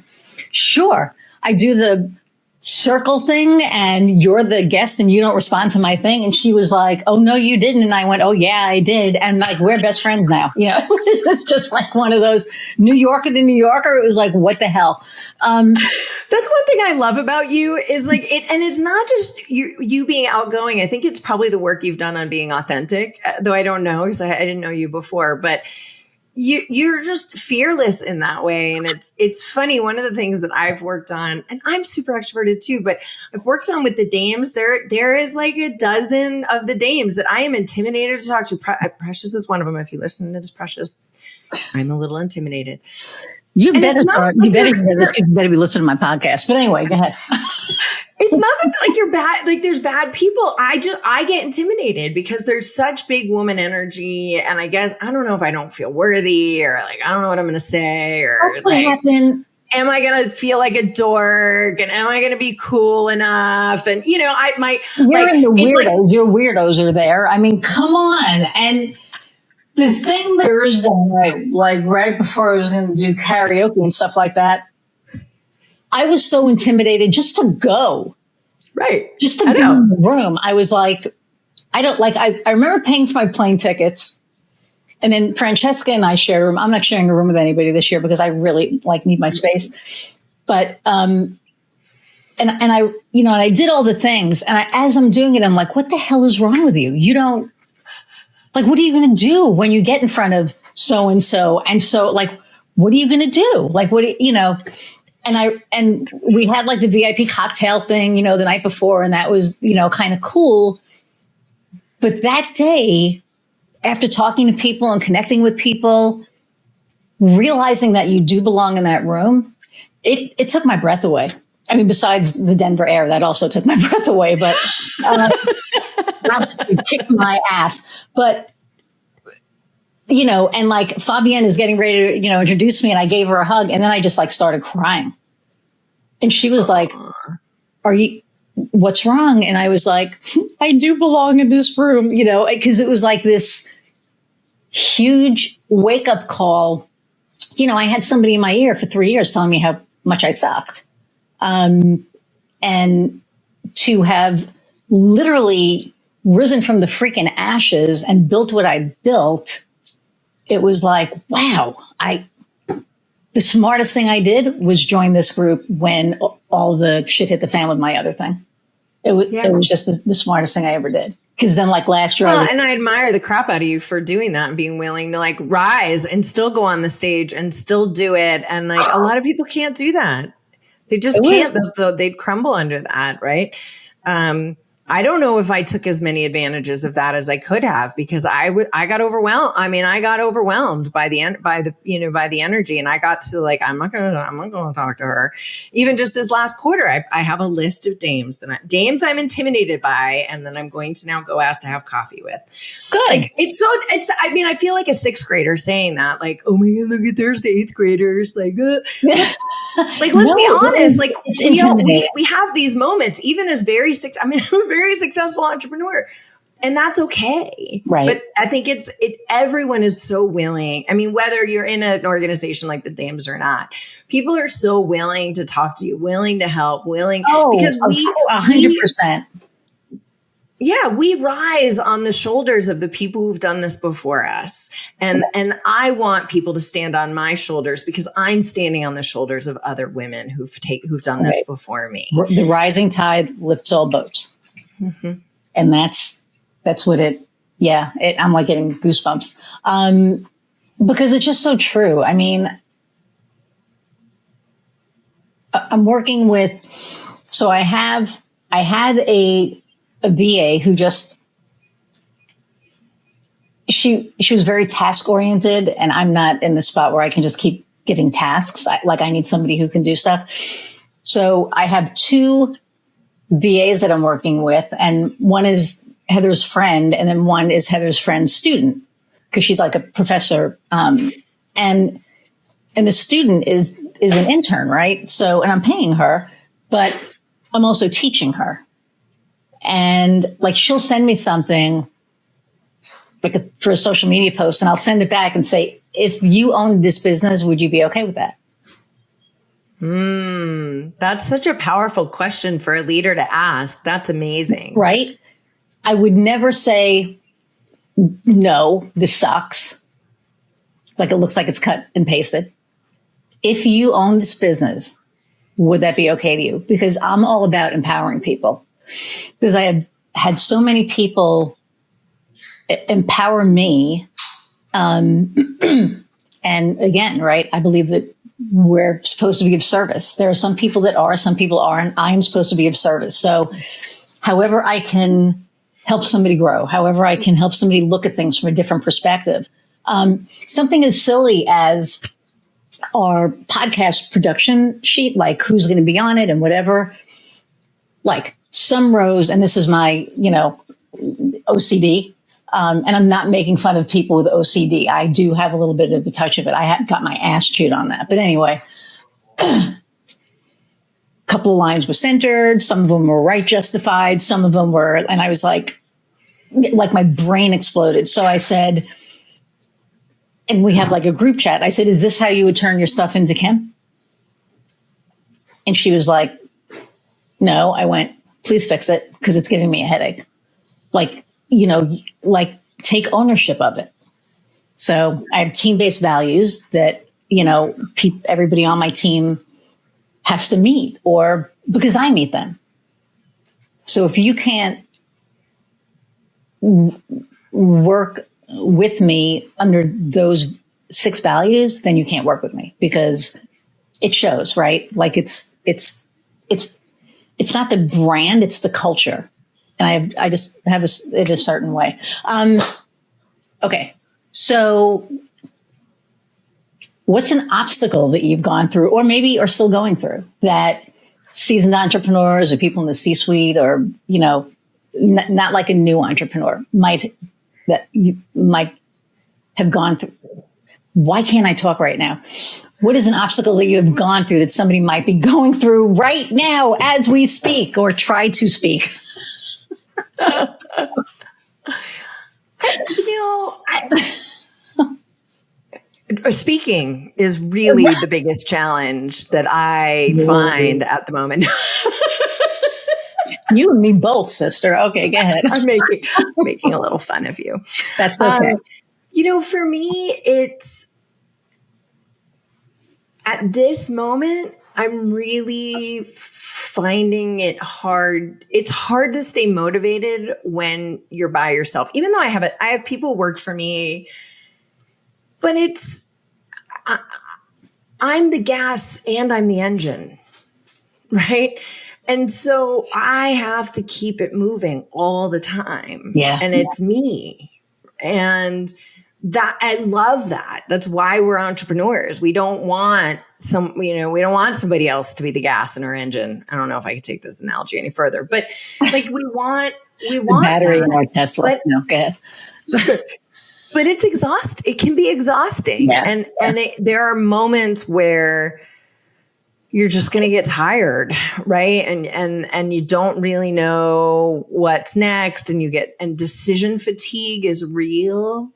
Speaker 1: sure, I do the circle thing and you're the guest and you don't respond to my thing. And she was like, oh, no, you didn't. And I went, oh, yeah, I did. And we're best friends now. It was just like one of those New Yorker to New Yorker. It was like, what the hell?
Speaker 2: That's one thing I love about you is and it's not just you being outgoing. I think it's probably the work you've done on being authentic, though I don't know because I didn't know you before, but you're just fearless in that way. And it's funny. One of the things that I've worked on, and I'm super extroverted too, but I've worked on with the Dames, there is like a dozen of the Dames that I am intimidated to talk to. Precious is one of them. If you listen to this, Precious, I'm a little intimidated.
Speaker 1: You better be listening to my podcast. But anyway, go ahead.
Speaker 2: It's not that you're bad. There's bad people. I get intimidated because there's such big woman energy. And I guess, I don't know if I don't feel worthy or I don't know what I'm going to say or
Speaker 1: what happened.
Speaker 2: am I going to feel like a dork? And am I going to be cool enough? And, you know,
Speaker 1: you're in the weirdos. Your weirdos are there. I mean, come on. And the thing Thursday night, like right before I was going to do karaoke and stuff like that, I was so intimidated just to go.
Speaker 2: Right.
Speaker 1: Just to be in the room. I was like, I remember paying for my plane tickets. And then Francesca and I shared a room. I'm not sharing a room with anybody this year because I really need my space. But, and I, you know, and I did all the things. And as I'm doing it, I'm like, what the hell is wrong with you? You don't, like, what are you going to do when you get in front of so-and-so? And so, like, what are you going to do? Like, you know, and we had like the VIP cocktail thing, you know, the night before. And that was, you know, kind of cool. But that day, after talking to people and connecting with people, realizing that you do belong in that room, it took my breath away. I mean, besides the Denver air, that also took my breath away, but it kicked my ass. But, you know, and like Fabienne is getting ready to, you know, introduce me, and I gave her a hug, and then I just like started crying. And she was like, what's wrong? And I was like, I do belong in this room, you know, because it was like this huge wake up call. You know, I had somebody in my ear for 3 years telling me how much I sucked. And to have literally risen from the freaking ashes and built what I built, it was like, wow, the smartest thing I did was join this group when all the shit hit the fan with my other thing. It was just the smartest thing I ever did. Because then, like last year,
Speaker 2: and I admire the crap out of you for doing that and being willing to like rise and still go on the stage and still do it. And like a lot of people can't do that. They just can't. They'd crumble under that, right? I don't know if I took as many advantages of that as I could have, because I got overwhelmed. I mean, I got overwhelmed by the energy, and I got to like, I'm not going to talk to her. Even just this last quarter, I have a list of dames I'm intimidated by, and then I'm going to now go ask to have coffee with.
Speaker 1: Good.
Speaker 2: Like, I mean, I feel like a sixth grader saying that, like, oh my God, look at there's the eighth graders. Like, like, let's be honest. Like, we have these moments, even as I'm a very successful entrepreneur, and that's okay.
Speaker 1: Right.
Speaker 2: But I think everyone is so willing. I mean, whether you're in an organization like the Dames or not, people are so willing to talk to you, willing to help, because
Speaker 1: 100%.
Speaker 2: Yeah, we rise on the shoulders of the people who've done this before us. And I want people to stand on my shoulders because I'm standing on the shoulders of other women who've done this before me.
Speaker 1: The rising tide lifts all boats. Mm-hmm. And that's what I'm like getting goosebumps. Because it's just so true. I mean, I'm working with, so I had a VA who just, she was very task oriented, and I'm not in the spot where I can just keep giving tasks. I need somebody who can do stuff. So I have two VAs that I'm working with, and one is Heather's friend, and then one is Heather's friend's student, because she's like a professor. And the student is an intern, right? So, and I'm paying her, but I'm also teaching her. And like, she'll send me something like for a social media post, and I'll send it back and say, if you owned this business, would you be okay with that?
Speaker 2: That's such a powerful question for a leader to ask. That's amazing.
Speaker 1: Right? I would never say, no, this sucks. Like, it looks like it's cut and pasted. If you own this business, would that be okay to you? Because I'm all about empowering people. Because I have had so many people empower me. And again, right, I believe that we're supposed to be of service. There are some people that are, some people aren't. I'm supposed to be of service. So however I can help somebody grow, however I can help somebody look at things from a different perspective. Something as silly as our podcast production sheet, like who's going to be on it and whatever, like some rows, and this is my, OCD, and I'm not making fun of people with OCD. I do have a little bit of a touch of it. I got my ass chewed on that. But anyway, couple of lines were centered. Some of them were right justified. Some of them were, and I was like my brain exploded. So I said, and we have like a group chat. I said, is this how you would turn your stuff into Kim? And she was like, no. I went, please fix it because it's giving me a headache. Like, take ownership of it. So I have team-based values that, everybody on my team has to meet, or because I meet them. So if you can't work with me under those 6 values, then you can't work with me, because it shows, right? Like it's not the brand, it's the culture. And I just have it a certain way. Okay. So what's an obstacle that you've gone through, or maybe are still going through, that seasoned entrepreneurs or people in the C-suite, or, not like a new entrepreneur might have gone through? Why can't I talk right now? What is an obstacle that you have gone through that somebody might be going through right now as we speak, or try to speak?
Speaker 2: Speaking is really the biggest challenge that I find at the moment.
Speaker 1: You and me both, sister. Okay, go ahead.
Speaker 2: I'm making a little fun of you.
Speaker 1: That's okay.
Speaker 2: For me, it's at this moment, I'm really finding it hard. It's hard to stay motivated when you're by yourself, even though I have people work for me, but I'm the gas and I'm the engine, right? And so I have to keep it moving all the time.
Speaker 1: Yeah.
Speaker 2: And it's me. And that, I love that. That's why we're entrepreneurs. We don't want we don't want somebody else to be the gas in our engine. I don't know if I could take this analogy any further, but like we want
Speaker 1: the battery in our Tesla. No, go ahead.
Speaker 2: But it's exhausting. It can be exhausting. Yeah. And there are moments where you're just going to get tired, right? And you don't really know what's next, and decision fatigue is real.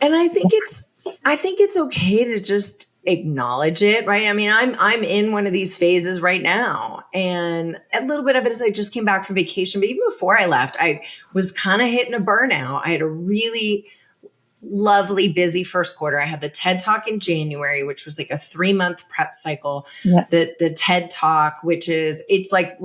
Speaker 2: And I think it's okay to just acknowledge it, right? I mean, I'm in one of these phases right now, and a little bit of it is I just came back from vacation, but even before I left, I was kind of hitting a burnout. I had a really lovely, busy first quarter. I had the TED Talk in January, which was like a 3-month prep cycle. Yeah. The TED Talk, which is, it's like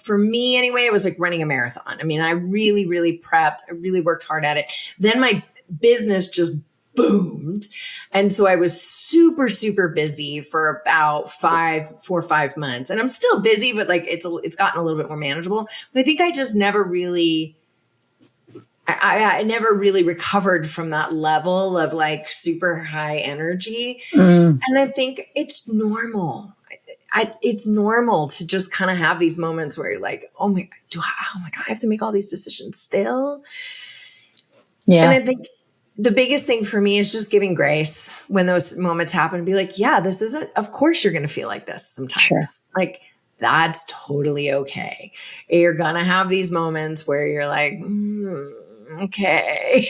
Speaker 2: for me anyway, it was like running a marathon. I mean, I really, really prepped. I really worked hard at it. Then my business just boomed. And so I was super, super busy for about 4 or 5 months. And I'm still busy, but like it's gotten a little bit more manageable. But I think I just never really, I never really recovered from that level of like super high energy. And I think it's normal. It's normal to just kind of have these moments where you're like, oh my God, I have to make all these decisions still. Yeah. And I think the biggest thing for me is just giving grace when those moments happen, and be like, yeah, this isn't, of course you're going to feel like this sometimes. Sure. Like, that's totally okay. You're going to have these moments where you're like, okay.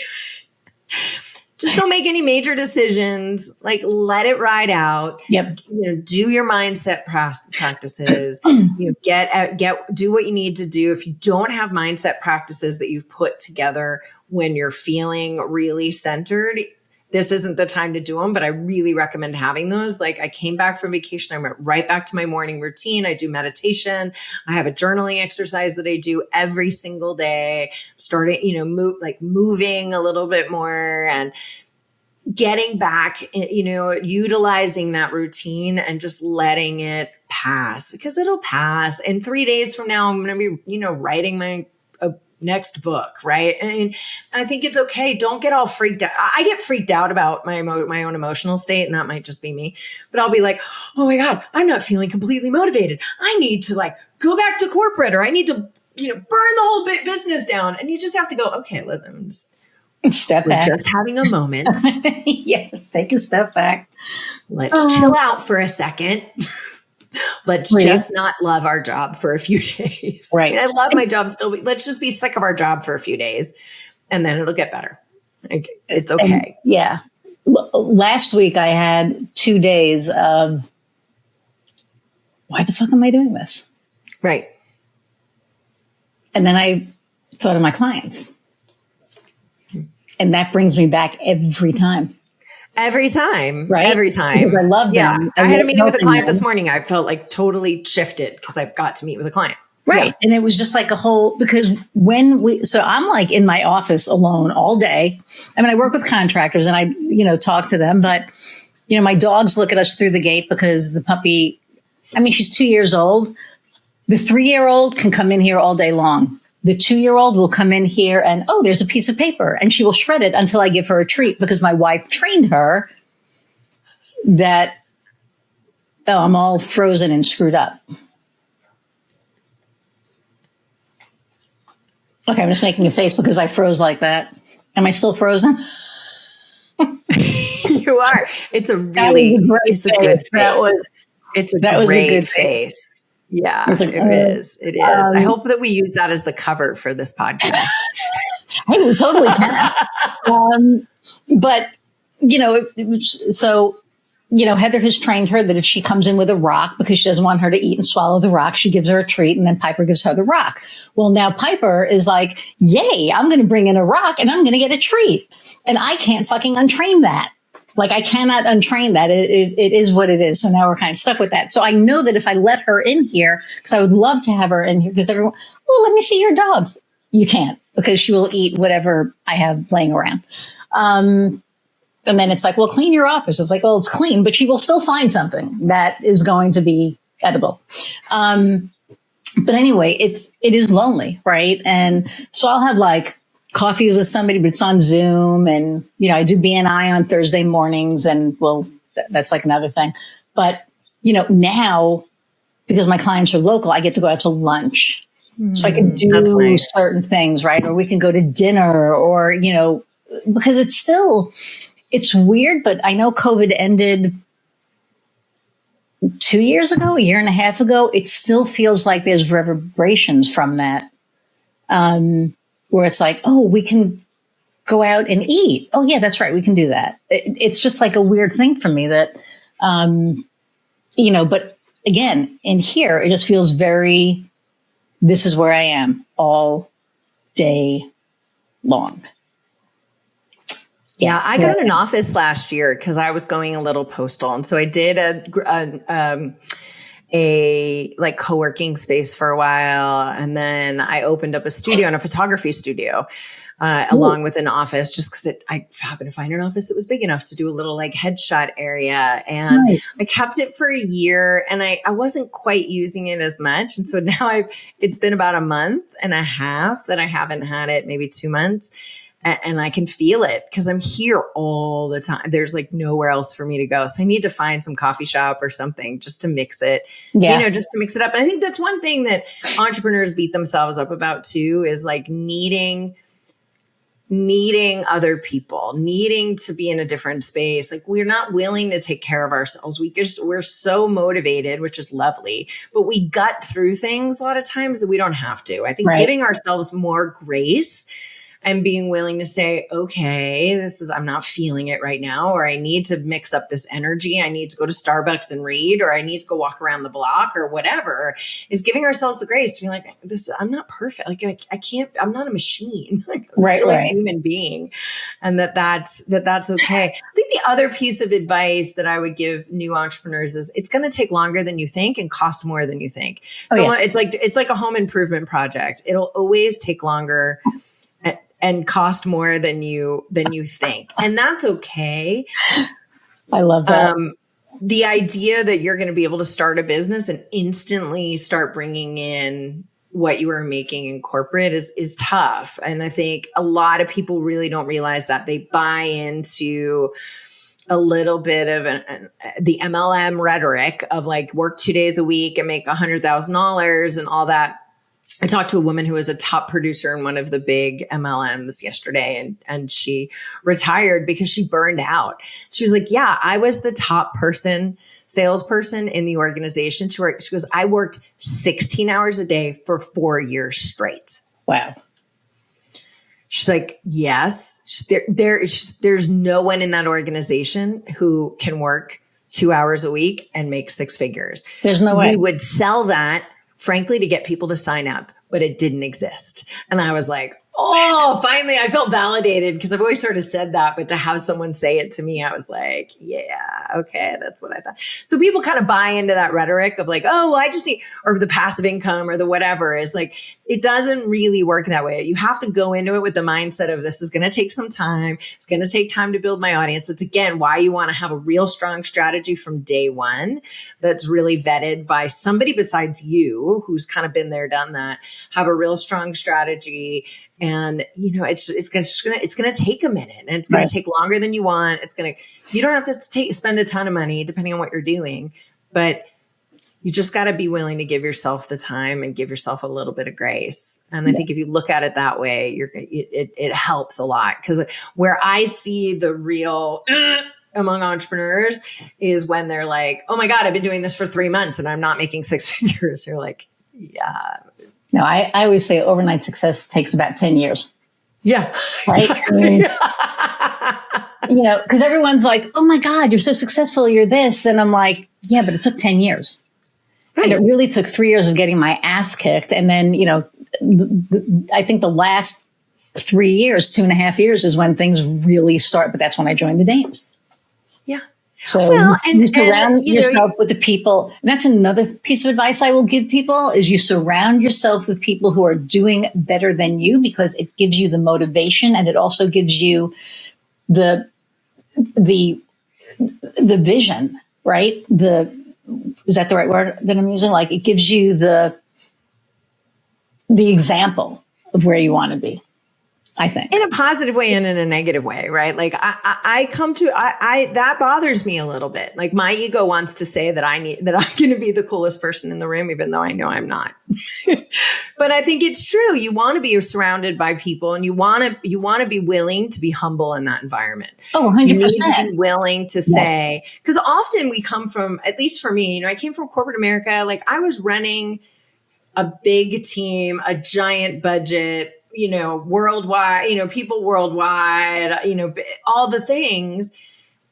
Speaker 2: Just don't make any major decisions. Like, let it ride out.
Speaker 1: Yep.
Speaker 2: Do your mindset practices. Do what you need to do. If you don't have mindset practices that you've put together when you're feeling really centered, this isn't the time to do them, but I really recommend having those. Like, I came back from vacation. I went right back to my morning routine. I do meditation. I have a journaling exercise that I do every single day. Starting, moving a little bit more and getting back, utilizing that routine and just letting it pass, because it'll pass. And 3 days from now, I'm going to be, writing my next book, right? And I think it's okay. Don't get all freaked out. I get freaked out about my own emotional state, and that might just be me. But I'll be like, oh my God, I'm not feeling completely motivated. I need to go back to corporate, or I need to, burn the whole business down. And you just have to go, okay,
Speaker 1: Step
Speaker 2: We're
Speaker 1: back.
Speaker 2: just having a moment.
Speaker 1: Yes, take a step back.
Speaker 2: Let's chill out for a second. Let's just not love our job for a few days.
Speaker 1: Right.
Speaker 2: I love my job still. Let's just be sick of our job for a few days and then it'll get better. It's okay.
Speaker 1: And, yeah. Last week I had 2 days of, why the fuck am I doing this?
Speaker 2: Right.
Speaker 1: And then I thought of my clients. And that brings me back every time.
Speaker 2: Every time.
Speaker 1: Right?
Speaker 2: Every time.
Speaker 1: Because I love them.
Speaker 2: I had a meeting with a client this morning. I felt like totally shifted because I've got to meet with a client.
Speaker 1: Right.
Speaker 2: Yeah.
Speaker 1: And it was just like a whole, because so I'm like in my office alone all day. I mean, I work with contractors and I, talk to them, but, my dogs look at us through the gate because the puppy, she's 2 years old. The 3-year-old can come in here all day long. The 2-year-old will come in here and, there's a piece of paper, and she will shred it until I give her a treat because my wife trained her that, I'm all frozen and screwed up. Okay, I'm just making a face because I froze like that. Am I still frozen?
Speaker 2: You are. It's a good face. That was a good face. Yeah, it is. It is. I hope that we use that as the cover for this podcast.
Speaker 1: Hey, we totally can. But, Heather has trained her that if she comes in with a rock because she doesn't want her to eat and swallow the rock, she gives her a treat, and then Piper gives her the rock. Well, now Piper is like, yay, I'm going to bring in a rock and I'm going to get a treat. And I can't fucking untrain that. Like, I cannot untrain that. It is what it is. So now we're kind of stuck with that. So I know that if I let her in here, because I would love to have her in here, because everyone, let me see your dogs. You can't, because she will eat whatever I have laying around. And then it's like, clean your office. It's like, it's clean, but she will still find something that is going to be edible. But anyway, it is lonely, right? And so I'll have like coffee with somebody, but it's on Zoom, and I do BNI on Thursday mornings, and that's like another thing. But now, because my clients are local, I get to go out to lunch, so I can do certain things, right? Or we can go to dinner, or because it's weird, but I know COVID ended 2 years ago, a year and a half ago. It still feels like there's reverberations from that. Where it's like, we can go out and eat. Oh, yeah, that's right. We can do that. It's just like a weird thing for me that, but again, in here, it just feels this is where I am all day long.
Speaker 2: Yeah, I got an office last year because I was going a little postal. And so I did a like co-working space for a while. And then I opened up a studio and a photography studio along with an office, just because I happened to find an office that was big enough to do a little like headshot area. And I kept it for a year, and I wasn't quite using it as much. And so now it's been about a month and a half that I haven't had it, maybe 2 months. And I can feel it because I'm here all the time. There's like nowhere else for me to go. So I need to find some coffee shop or something just to mix it, just to mix it up. And I think that's one thing that entrepreneurs beat themselves up about too, is like needing other people, needing to be in a different space. Like, we're not willing to take care of ourselves. We're so motivated, which is lovely, but we gut through things a lot of times that we don't have to. I think giving ourselves more grace and being willing to say, okay, I'm not feeling it right now, or I need to mix up this energy. I need to go to Starbucks and read, or I need to go walk around the block, or whatever, is giving ourselves the grace to be like, I'm not perfect. Like, I can't, I'm not a machine. Like, I'm still a human being, and that's okay. I think the other piece of advice that I would give new entrepreneurs is it's going to take longer than you think and cost more than you think. It's like a home improvement project. It'll always take longer and cost more than you think. And that's okay.
Speaker 1: I love that.
Speaker 2: The idea that you're going to be able to start a business and instantly start bringing in what you were making in corporate is tough. And I think a lot of people really don't realize that. They buy into a little bit of the MLM rhetoric of like, work 2 days a week and make $100,000 and all that. I talked to a woman who was a top producer in one of the big MLMs yesterday, and she retired because she burned out. She was like, yeah, I was the top salesperson in the organization. She goes, I worked 16 hours a day for 4 years straight.
Speaker 1: Wow.
Speaker 2: She's like, yes, there's no one in that organization who can work 2 hours a week and make six figures.
Speaker 1: There's no way.
Speaker 2: We would sell that, frankly, to get people to sign up, but it didn't exist. And I was like, oh, finally, I felt validated, because I've always sort of said that, but to have someone say it to me, I was like, yeah, okay, that's what I thought. So people kind of buy into that rhetoric of like, oh, well, I just need, or the passive income or the whatever, is like, it doesn't really work that way. You have to go into it with the mindset of, this is going to take some time. It's going to take time to build my audience. It's, again, why you want to have a real strong strategy from day one that's really vetted by somebody besides you, who's kind of been there, done that. Have a real strong strategy. And, it's going to take a minute, and it's going to take longer than you want. You don't have to spend a ton of money depending on what you're doing, but you just got to be willing to give yourself the time and give yourself a little bit of grace. And I think if you look at it that way, it helps a lot, because where I see the real among entrepreneurs is when they're like, oh my God, I've been doing this for 3 months and I'm not making six figures. You're like, yeah.
Speaker 1: No, I always say overnight success takes about 10 years.
Speaker 2: Yeah.
Speaker 1: Right.
Speaker 2: Exactly.
Speaker 1: Because everyone's like, oh my God, you're so successful. You're this. And I'm like, yeah, but it took 10 years. Right. And it really took 3 years of getting my ass kicked. And then, I think the last 3 years, 2.5 years is when things really start. But that's when I joined the Dames.
Speaker 2: Yeah.
Speaker 1: So you surround yourself with the people. And that's another piece of advice I will give people, is you surround yourself with people who are doing better than you, because it gives you the motivation, and it also gives you the vision, right? Is that the right word that I'm using? Like, it gives you the example of where you want to be, I think.
Speaker 2: In a positive way and in a negative way, right? Like I that bothers me a little bit. Like, my ego wants to say that I'm going to be the coolest person in the room, even though I know I'm not. But I think it's true. You want to be surrounded by people, and you want to be willing to be humble in that environment.
Speaker 1: Oh, 100%.
Speaker 2: You need to be willing to say, because often we come from, at least for me, I came from corporate America. Like, I was running a big team, a giant budget, worldwide, people worldwide, all the things.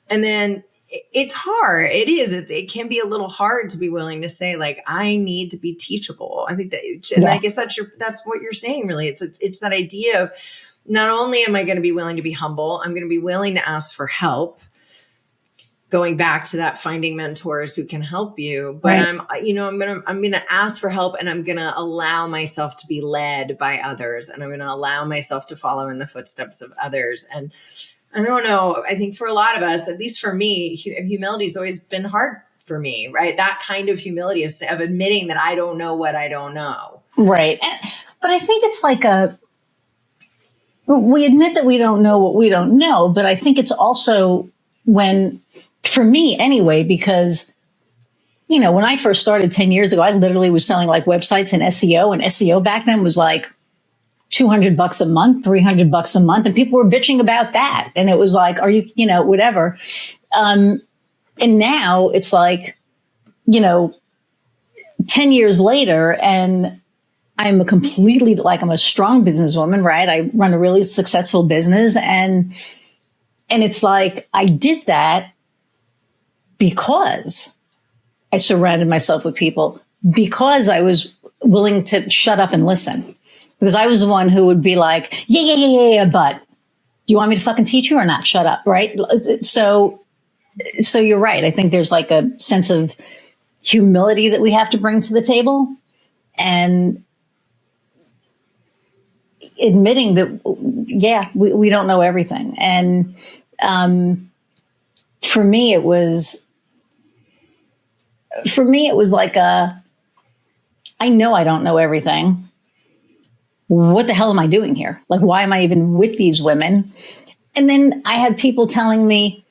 Speaker 2: And then it's hard. It can be a little hard to be willing to say, like, I need to be teachable. I think that, and I guess that's what you're saying, really. It's that idea of, not only am I going to be willing to be humble, I'm going to be willing to ask for help. Going back to that, finding mentors who can help you, but right. I'm going to ask for help, and I'm going to allow myself to be led by others, and I'm going to allow myself to follow in the footsteps of others. And I don't know, I think for a lot of us, at least for me, humility has always been hard for me, right? That kind of humility of admitting that I don't know what I don't know.
Speaker 1: Right. But I think it's like we admit that we don't know what we don't know, but I think it's also for me anyway, because, when I first started 10 years ago, I literally was selling like websites and SEO back then was like $200 a month, $300 a month. And people were bitching about that. And it was like, are you, whatever. And now it's like, 10 years later, and I'm I'm a strong businesswoman, right? I run a really successful business, and it's like, I did that because I surrounded myself with people, because I was willing to shut up and listen. Because I was the one who would be like, yeah, but do you want me to fucking teach you or not? Shut up, right? So you're right. I think there's like a sense of humility that we have to bring to the table, and admitting that, we don't know everything. And for me, it was like I know I don't know everything. What the hell am I doing here? Like, why am I even with these women? And then I had people telling me,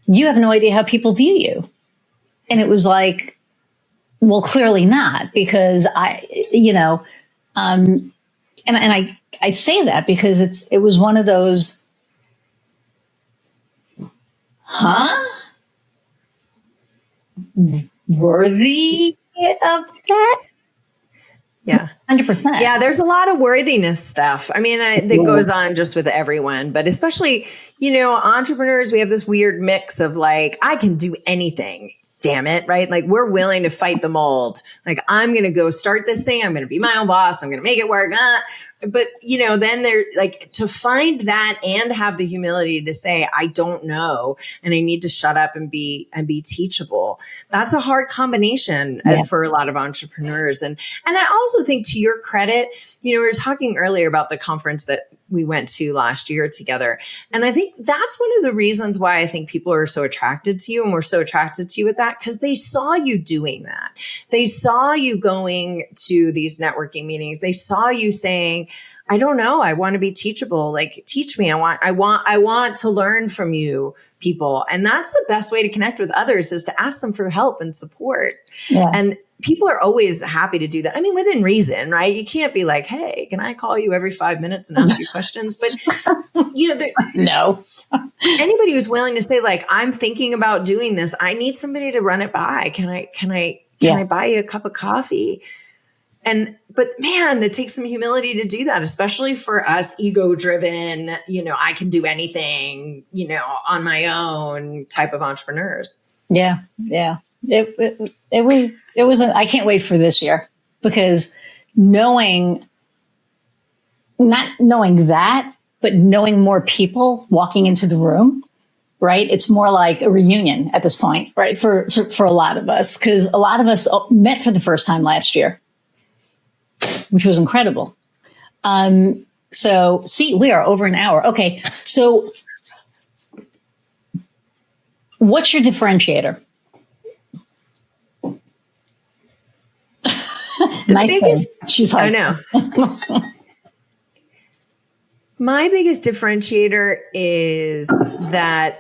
Speaker 1: you have no idea how people view you. And it was like, well, clearly not, because And I say that because it was one of those, worthy of that?
Speaker 2: Yeah.
Speaker 1: 100%.
Speaker 2: Yeah, there's a lot of worthiness stuff. I mean, that goes on just with everyone, but especially, entrepreneurs, we have this weird mix of like, I can do anything. Damn it, right? Like we're willing to fight the mold. Like I'm going to go start this thing. I'm going to be my own boss. I'm going to make it work. But then they're like to find that and have the humility to say, I don't know. And I need to shut up and be teachable. That's a hard combination for a lot of entrepreneurs. And I also think to your credit, we were talking earlier about the conference that we went to last year together. And I think that's one of the reasons why I think people are so attracted to you and we're so attracted to you with that, because they saw you doing that. They saw you going to these networking meetings. They saw you saying, I don't know, I want to be teachable. Like teach me. I want to learn from you people. And that's the best way to connect with others is to ask them for help and support. Yeah. And people are always happy to do that. I mean, within reason, right? You can't be like, hey, can I call you every 5 minutes and ask you questions? But,
Speaker 1: no.
Speaker 2: Anybody who's willing to say like, I'm thinking about doing this. I need somebody to run it by. Can I buy you a cup of coffee? But man, it takes some humility to do that, especially for us ego driven, I can do anything, on my own type of entrepreneurs.
Speaker 1: Yeah. Yeah. It was, I can't wait for this year because not knowing that, but knowing more people walking into the room, right? It's more like a reunion at this point, right? For a lot of us, because a lot of us met for the first time last year, which was incredible. So see, we are over an hour. Okay. So what's your differentiator? Nice face. She's like,
Speaker 2: I know. My biggest differentiator is that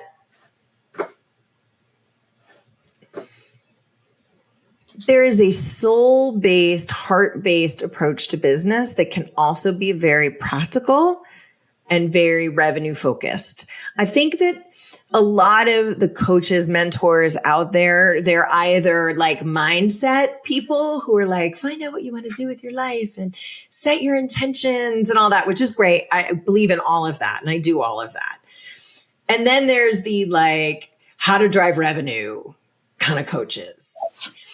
Speaker 2: there is a soul-based, heart-based approach to business that can also be very practical and very revenue-focused. I think that a lot of the coaches, mentors out there, they're either like mindset people who are like, find out what you want to do with your life and set your intentions and all that, which is great. I believe in all of that and I do all of that. And then there's the like how to drive revenue kind of coaches.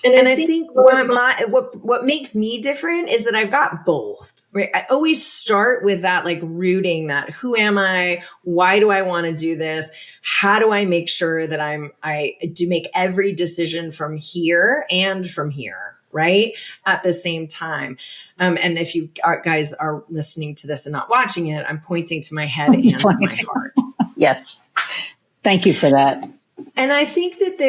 Speaker 2: And I think what makes me different is that I've got both, right? I always start with that, like rooting that, who am I? Why do I want to do this? How do I make sure that I do make every decision from here and from here, right? At the same time. And if you guys are listening to this and not watching it, I'm pointing to my head and to my heart.
Speaker 1: Yes. Thank you for that.
Speaker 2: And I think that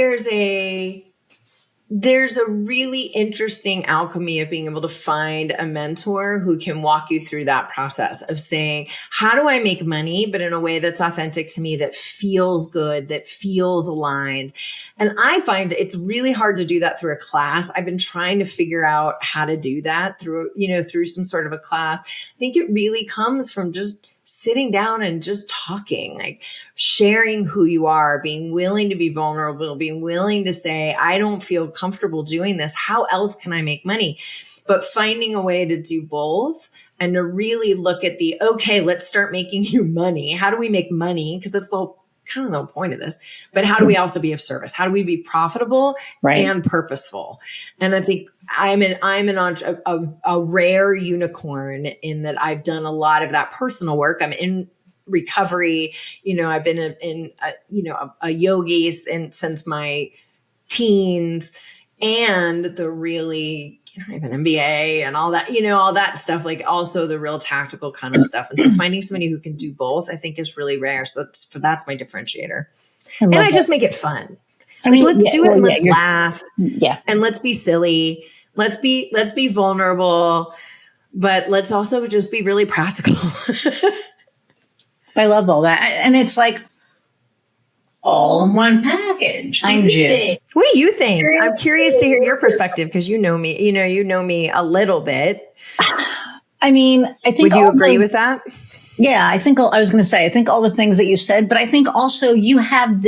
Speaker 2: there's a really interesting alchemy of being able to find a mentor who can walk you through that process of saying, how do I make money, but in a way that's authentic to me, that feels good, that feels aligned. And I find it's really hard to do that through a class. I've been trying to figure out how to do that through some sort of a class. I think it really comes from just sitting down and just talking, like sharing who you are, being willing to be vulnerable, being willing to say, I don't feel comfortable doing this. How else can I make money? But finding a way to do both and to really look at okay, let's start making you money. How do we make money? Because that's the whole point of this. But how do we also be of service? How do we be profitable and purposeful? And I think I'm a rare unicorn in that I've done a lot of that personal work. I'm in recovery. I've been a yogi since my teens, and the really, I have an MBA and all that, all that stuff, like also the real tactical kind of stuff. And so finding somebody who can do both, I think is really rare. So that's my differentiator. And I just make it fun. Let's do it and let's laugh.
Speaker 1: Yeah.
Speaker 2: And let's be silly. Let's be vulnerable, but let's also just be really practical.
Speaker 1: I love all that. And it's like all in one package.
Speaker 2: What do you think? I'm curious to hear your perspective because you know me a little bit.
Speaker 1: I mean, I think
Speaker 2: would you agree with that?
Speaker 1: Yeah, I think I was going to say, I think all the things that you said, but I think also you have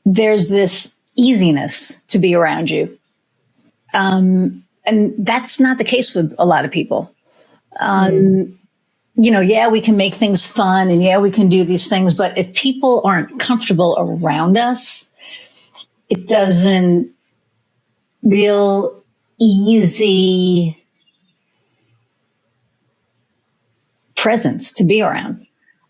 Speaker 1: there's this easiness to be around you. And that's not the case with a lot of people. Yeah, we can make things fun and yeah, we can do these things, but if people aren't comfortable around us, it doesn't feel easy presence to be around.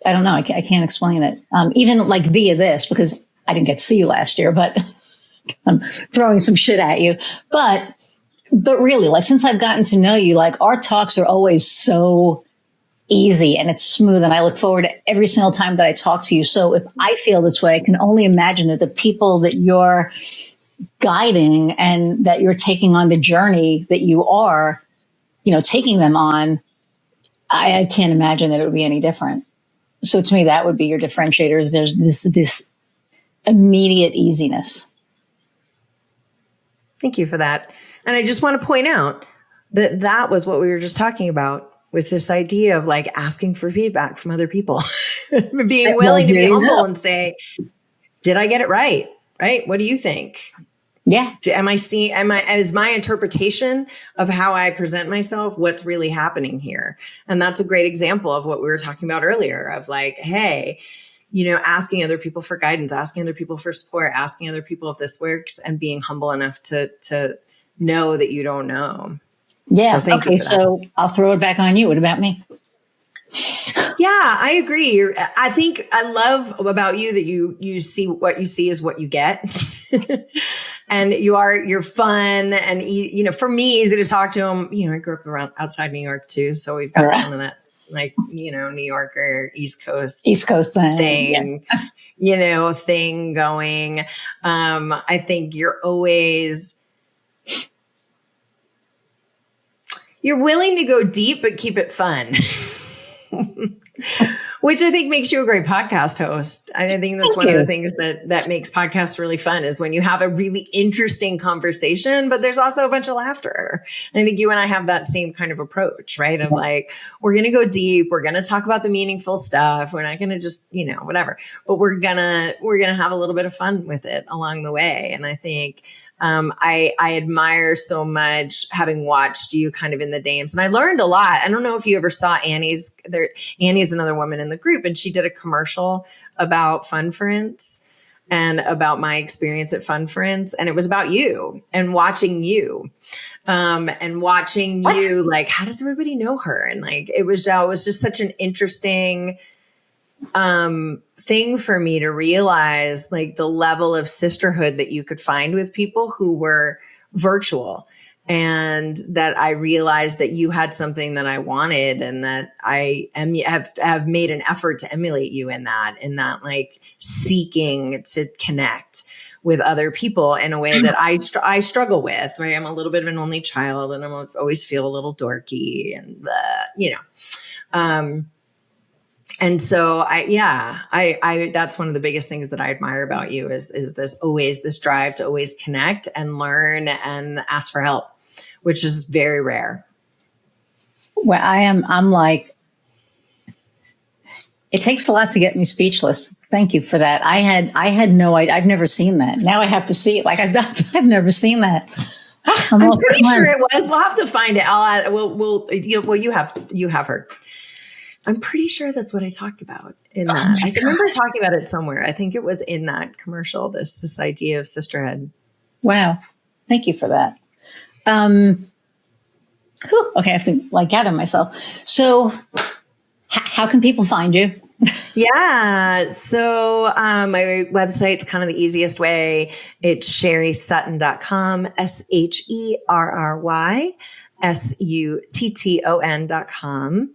Speaker 1: I don't know. I can't explain it. Even like via this, because I didn't get to see you last year, but I'm throwing some shit at you. But really, like since I've gotten to know you, like our talks are always so easy and it's smooth. And I look forward to every single time that I talk to you. So if I feel this way, I can only imagine that the people that you're guiding and that you're taking on the journey that you are, taking them on, I can't imagine that it would be any different. So to me, that would be your differentiators. There's this immediate easiness.
Speaker 2: Thank you for that. And I just want to point out that was what we were just talking about with this idea of like asking for feedback from other people, being willing to be humble and say, did I get it right? Right? What do you think?
Speaker 1: Yeah.
Speaker 2: Is my interpretation of how I present myself, what's really happening here? And that's a great example of what we were talking about earlier of like, hey, asking other people for guidance, asking other people for support, asking other people if this works and being humble enough to know that you don't know.
Speaker 1: Yeah. So okay. So I'll throw it back on you. What about me?
Speaker 2: Yeah, I agree. I think I love about you that you see what you see is what you get. And you're fun and, for me, easy to talk to them. I grew up around outside New York too. So we've got kind of that New Yorker, East Coast thing, thing going. I think you're willing to go deep, but keep it fun. Which I think makes you a great podcast host. I think that's one of the things that makes podcasts really fun is when you have a really interesting conversation, but there's also a bunch of laughter. And I think you and I have that same kind of approach, right? Of like, we're going to go deep. We're going to talk about the meaningful stuff. We're not going to just, whatever, but we're going to have a little bit of fun with it along the way. And I think, I admire so much having watched you kind of in the Dames, and I learned a lot. I don't know if you ever saw Annie's another woman in the group, and she did a commercial about Funference and about my experience at Funference. And it was about you and watching you, like, how does everybody know her? And like, it was just such an interesting thing for me to realize, like the level of sisterhood that you could find with people who were virtual, and that I realized that you had something that I wanted, and that I have made an effort to emulate you in that like seeking to connect with other people in a way that I struggle with, right? I'm a little bit of an only child, and I always feel a little dorky and and so I that's one of the biggest things that I admire about you is this drive to always connect and learn and ask for help, which is very rare.
Speaker 1: Well, I'm like, it takes a lot to get me speechless. Thank you for that. I had no idea. I've never sseen that. Now I have to see it. Like I've never seen that.
Speaker 2: I'm pretty sure it was. We'll have to find it. You have heard. I'm pretty sure that's what I talked about in that. I remember talking about it somewhere. I think it was in that commercial, this idea of sisterhood.
Speaker 1: Wow. Thank you for that. Okay, I have to gather myself. So how can people find you?
Speaker 2: Yeah. So my website's kind of the easiest way. It's sherrysutton.com, SherrySutton.com.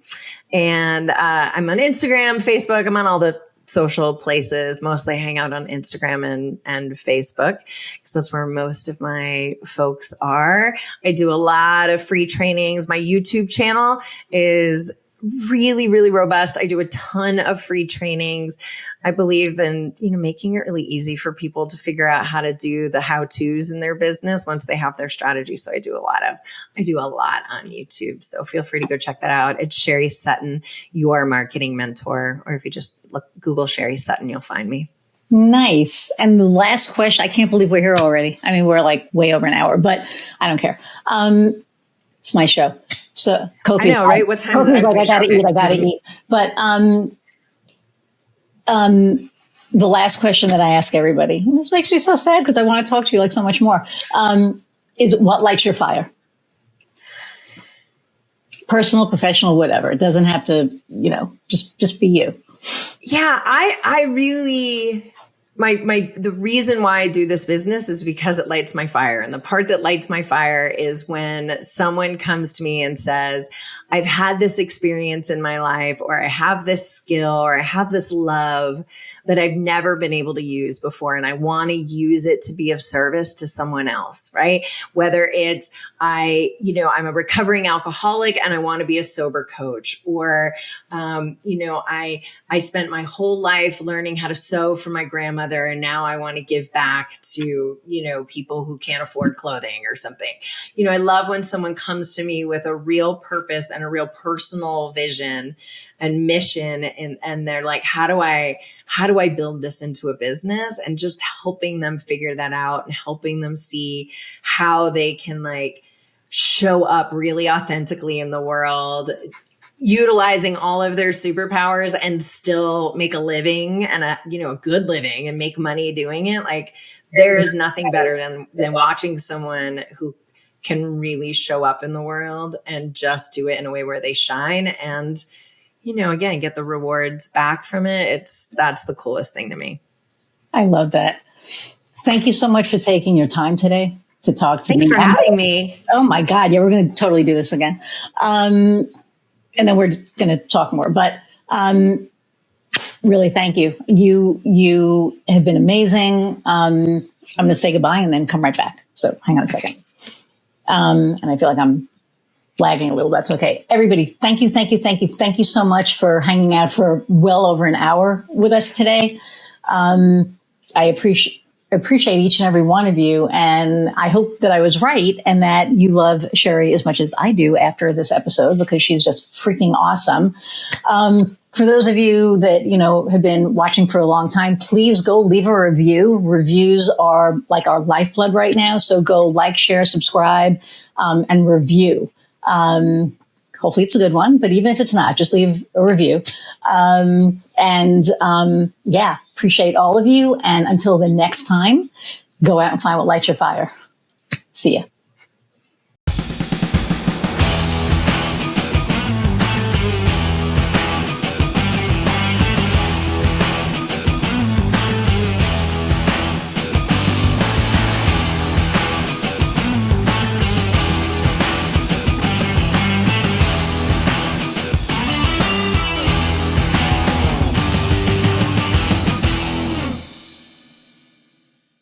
Speaker 2: And I'm on Instagram, Facebook. I'm on all the social places. Mostly hang out on Instagram and Facebook because that's where most of my folks are. I do a lot of free trainings. My YouTube channel is really, really robust. I do a ton of free trainings. I believe in, making it really easy for people to figure out how to do the how-tos in their business once they have their strategy. So I do a lot on YouTube. So feel free to go check that out. It's Sherry Sutton, your marketing mentor. Or if you just Google Sherry Sutton, you'll find me.
Speaker 1: Nice. And the last question, I can't believe we're here already. I mean, we're like way over an hour, but I don't care. It's my show. So Kofi,
Speaker 2: I know, right? What time is it?
Speaker 1: Like, I gotta eat. But the last question that I ask everybody, and this makes me so sad because I want to talk to you like so much more, is what lights your fire? Personal, professional, whatever. It doesn't have to, just be you.
Speaker 2: Yeah, I really, the reason why I do this business is because it lights my fire. And the part that lights my fire is when someone comes to me and says, I've had this experience in my life, or I have this skill, or I have this love that I've never been able to use before. And I want to use it to be of service to someone else, right? Whether it's I'm a recovering alcoholic and I want to be a sober coach, or, I spent my whole life learning how to sew for my grandmother, and now I want to give back to, people who can't afford clothing or something. I love when someone comes to me with a real purpose and a real personal vision and mission. And they're like, how do I build this into a business? And just helping them figure that out and helping them see how they can show up really authentically in the world, utilizing all of their superpowers and still make a living and a good living and make money doing it. There is nothing better than watching someone who can really show up in the world and just do it in a way where they shine and, again, get the rewards back from it. That's the coolest thing to me.
Speaker 1: I love that. Thank you so much for taking your time today to talk to me.
Speaker 2: Thanks for having me.
Speaker 1: Oh my God. Yeah, we're going to totally do this again. And then we're going to talk more, but, really, thank you. You have been amazing. I'm going to say goodbye and then come right back. So hang on a second. And I feel like I'm lagging a little. That's okay. Everybody, thank you. Thank you so much for hanging out for well over an hour with us today. I appreciate each and every one of you. And I hope that I was right and that you love Sherry as much as I do after this episode, because she's just freaking awesome. For those of you that, have been watching for a long time, please go leave a review. Reviews are like our lifeblood right now. So go like, share, subscribe, and review. Hopefully it's a good one, but even if it's not, just leave a review. Appreciate all of you. And until the next time, go out and find what lights your fire. See ya.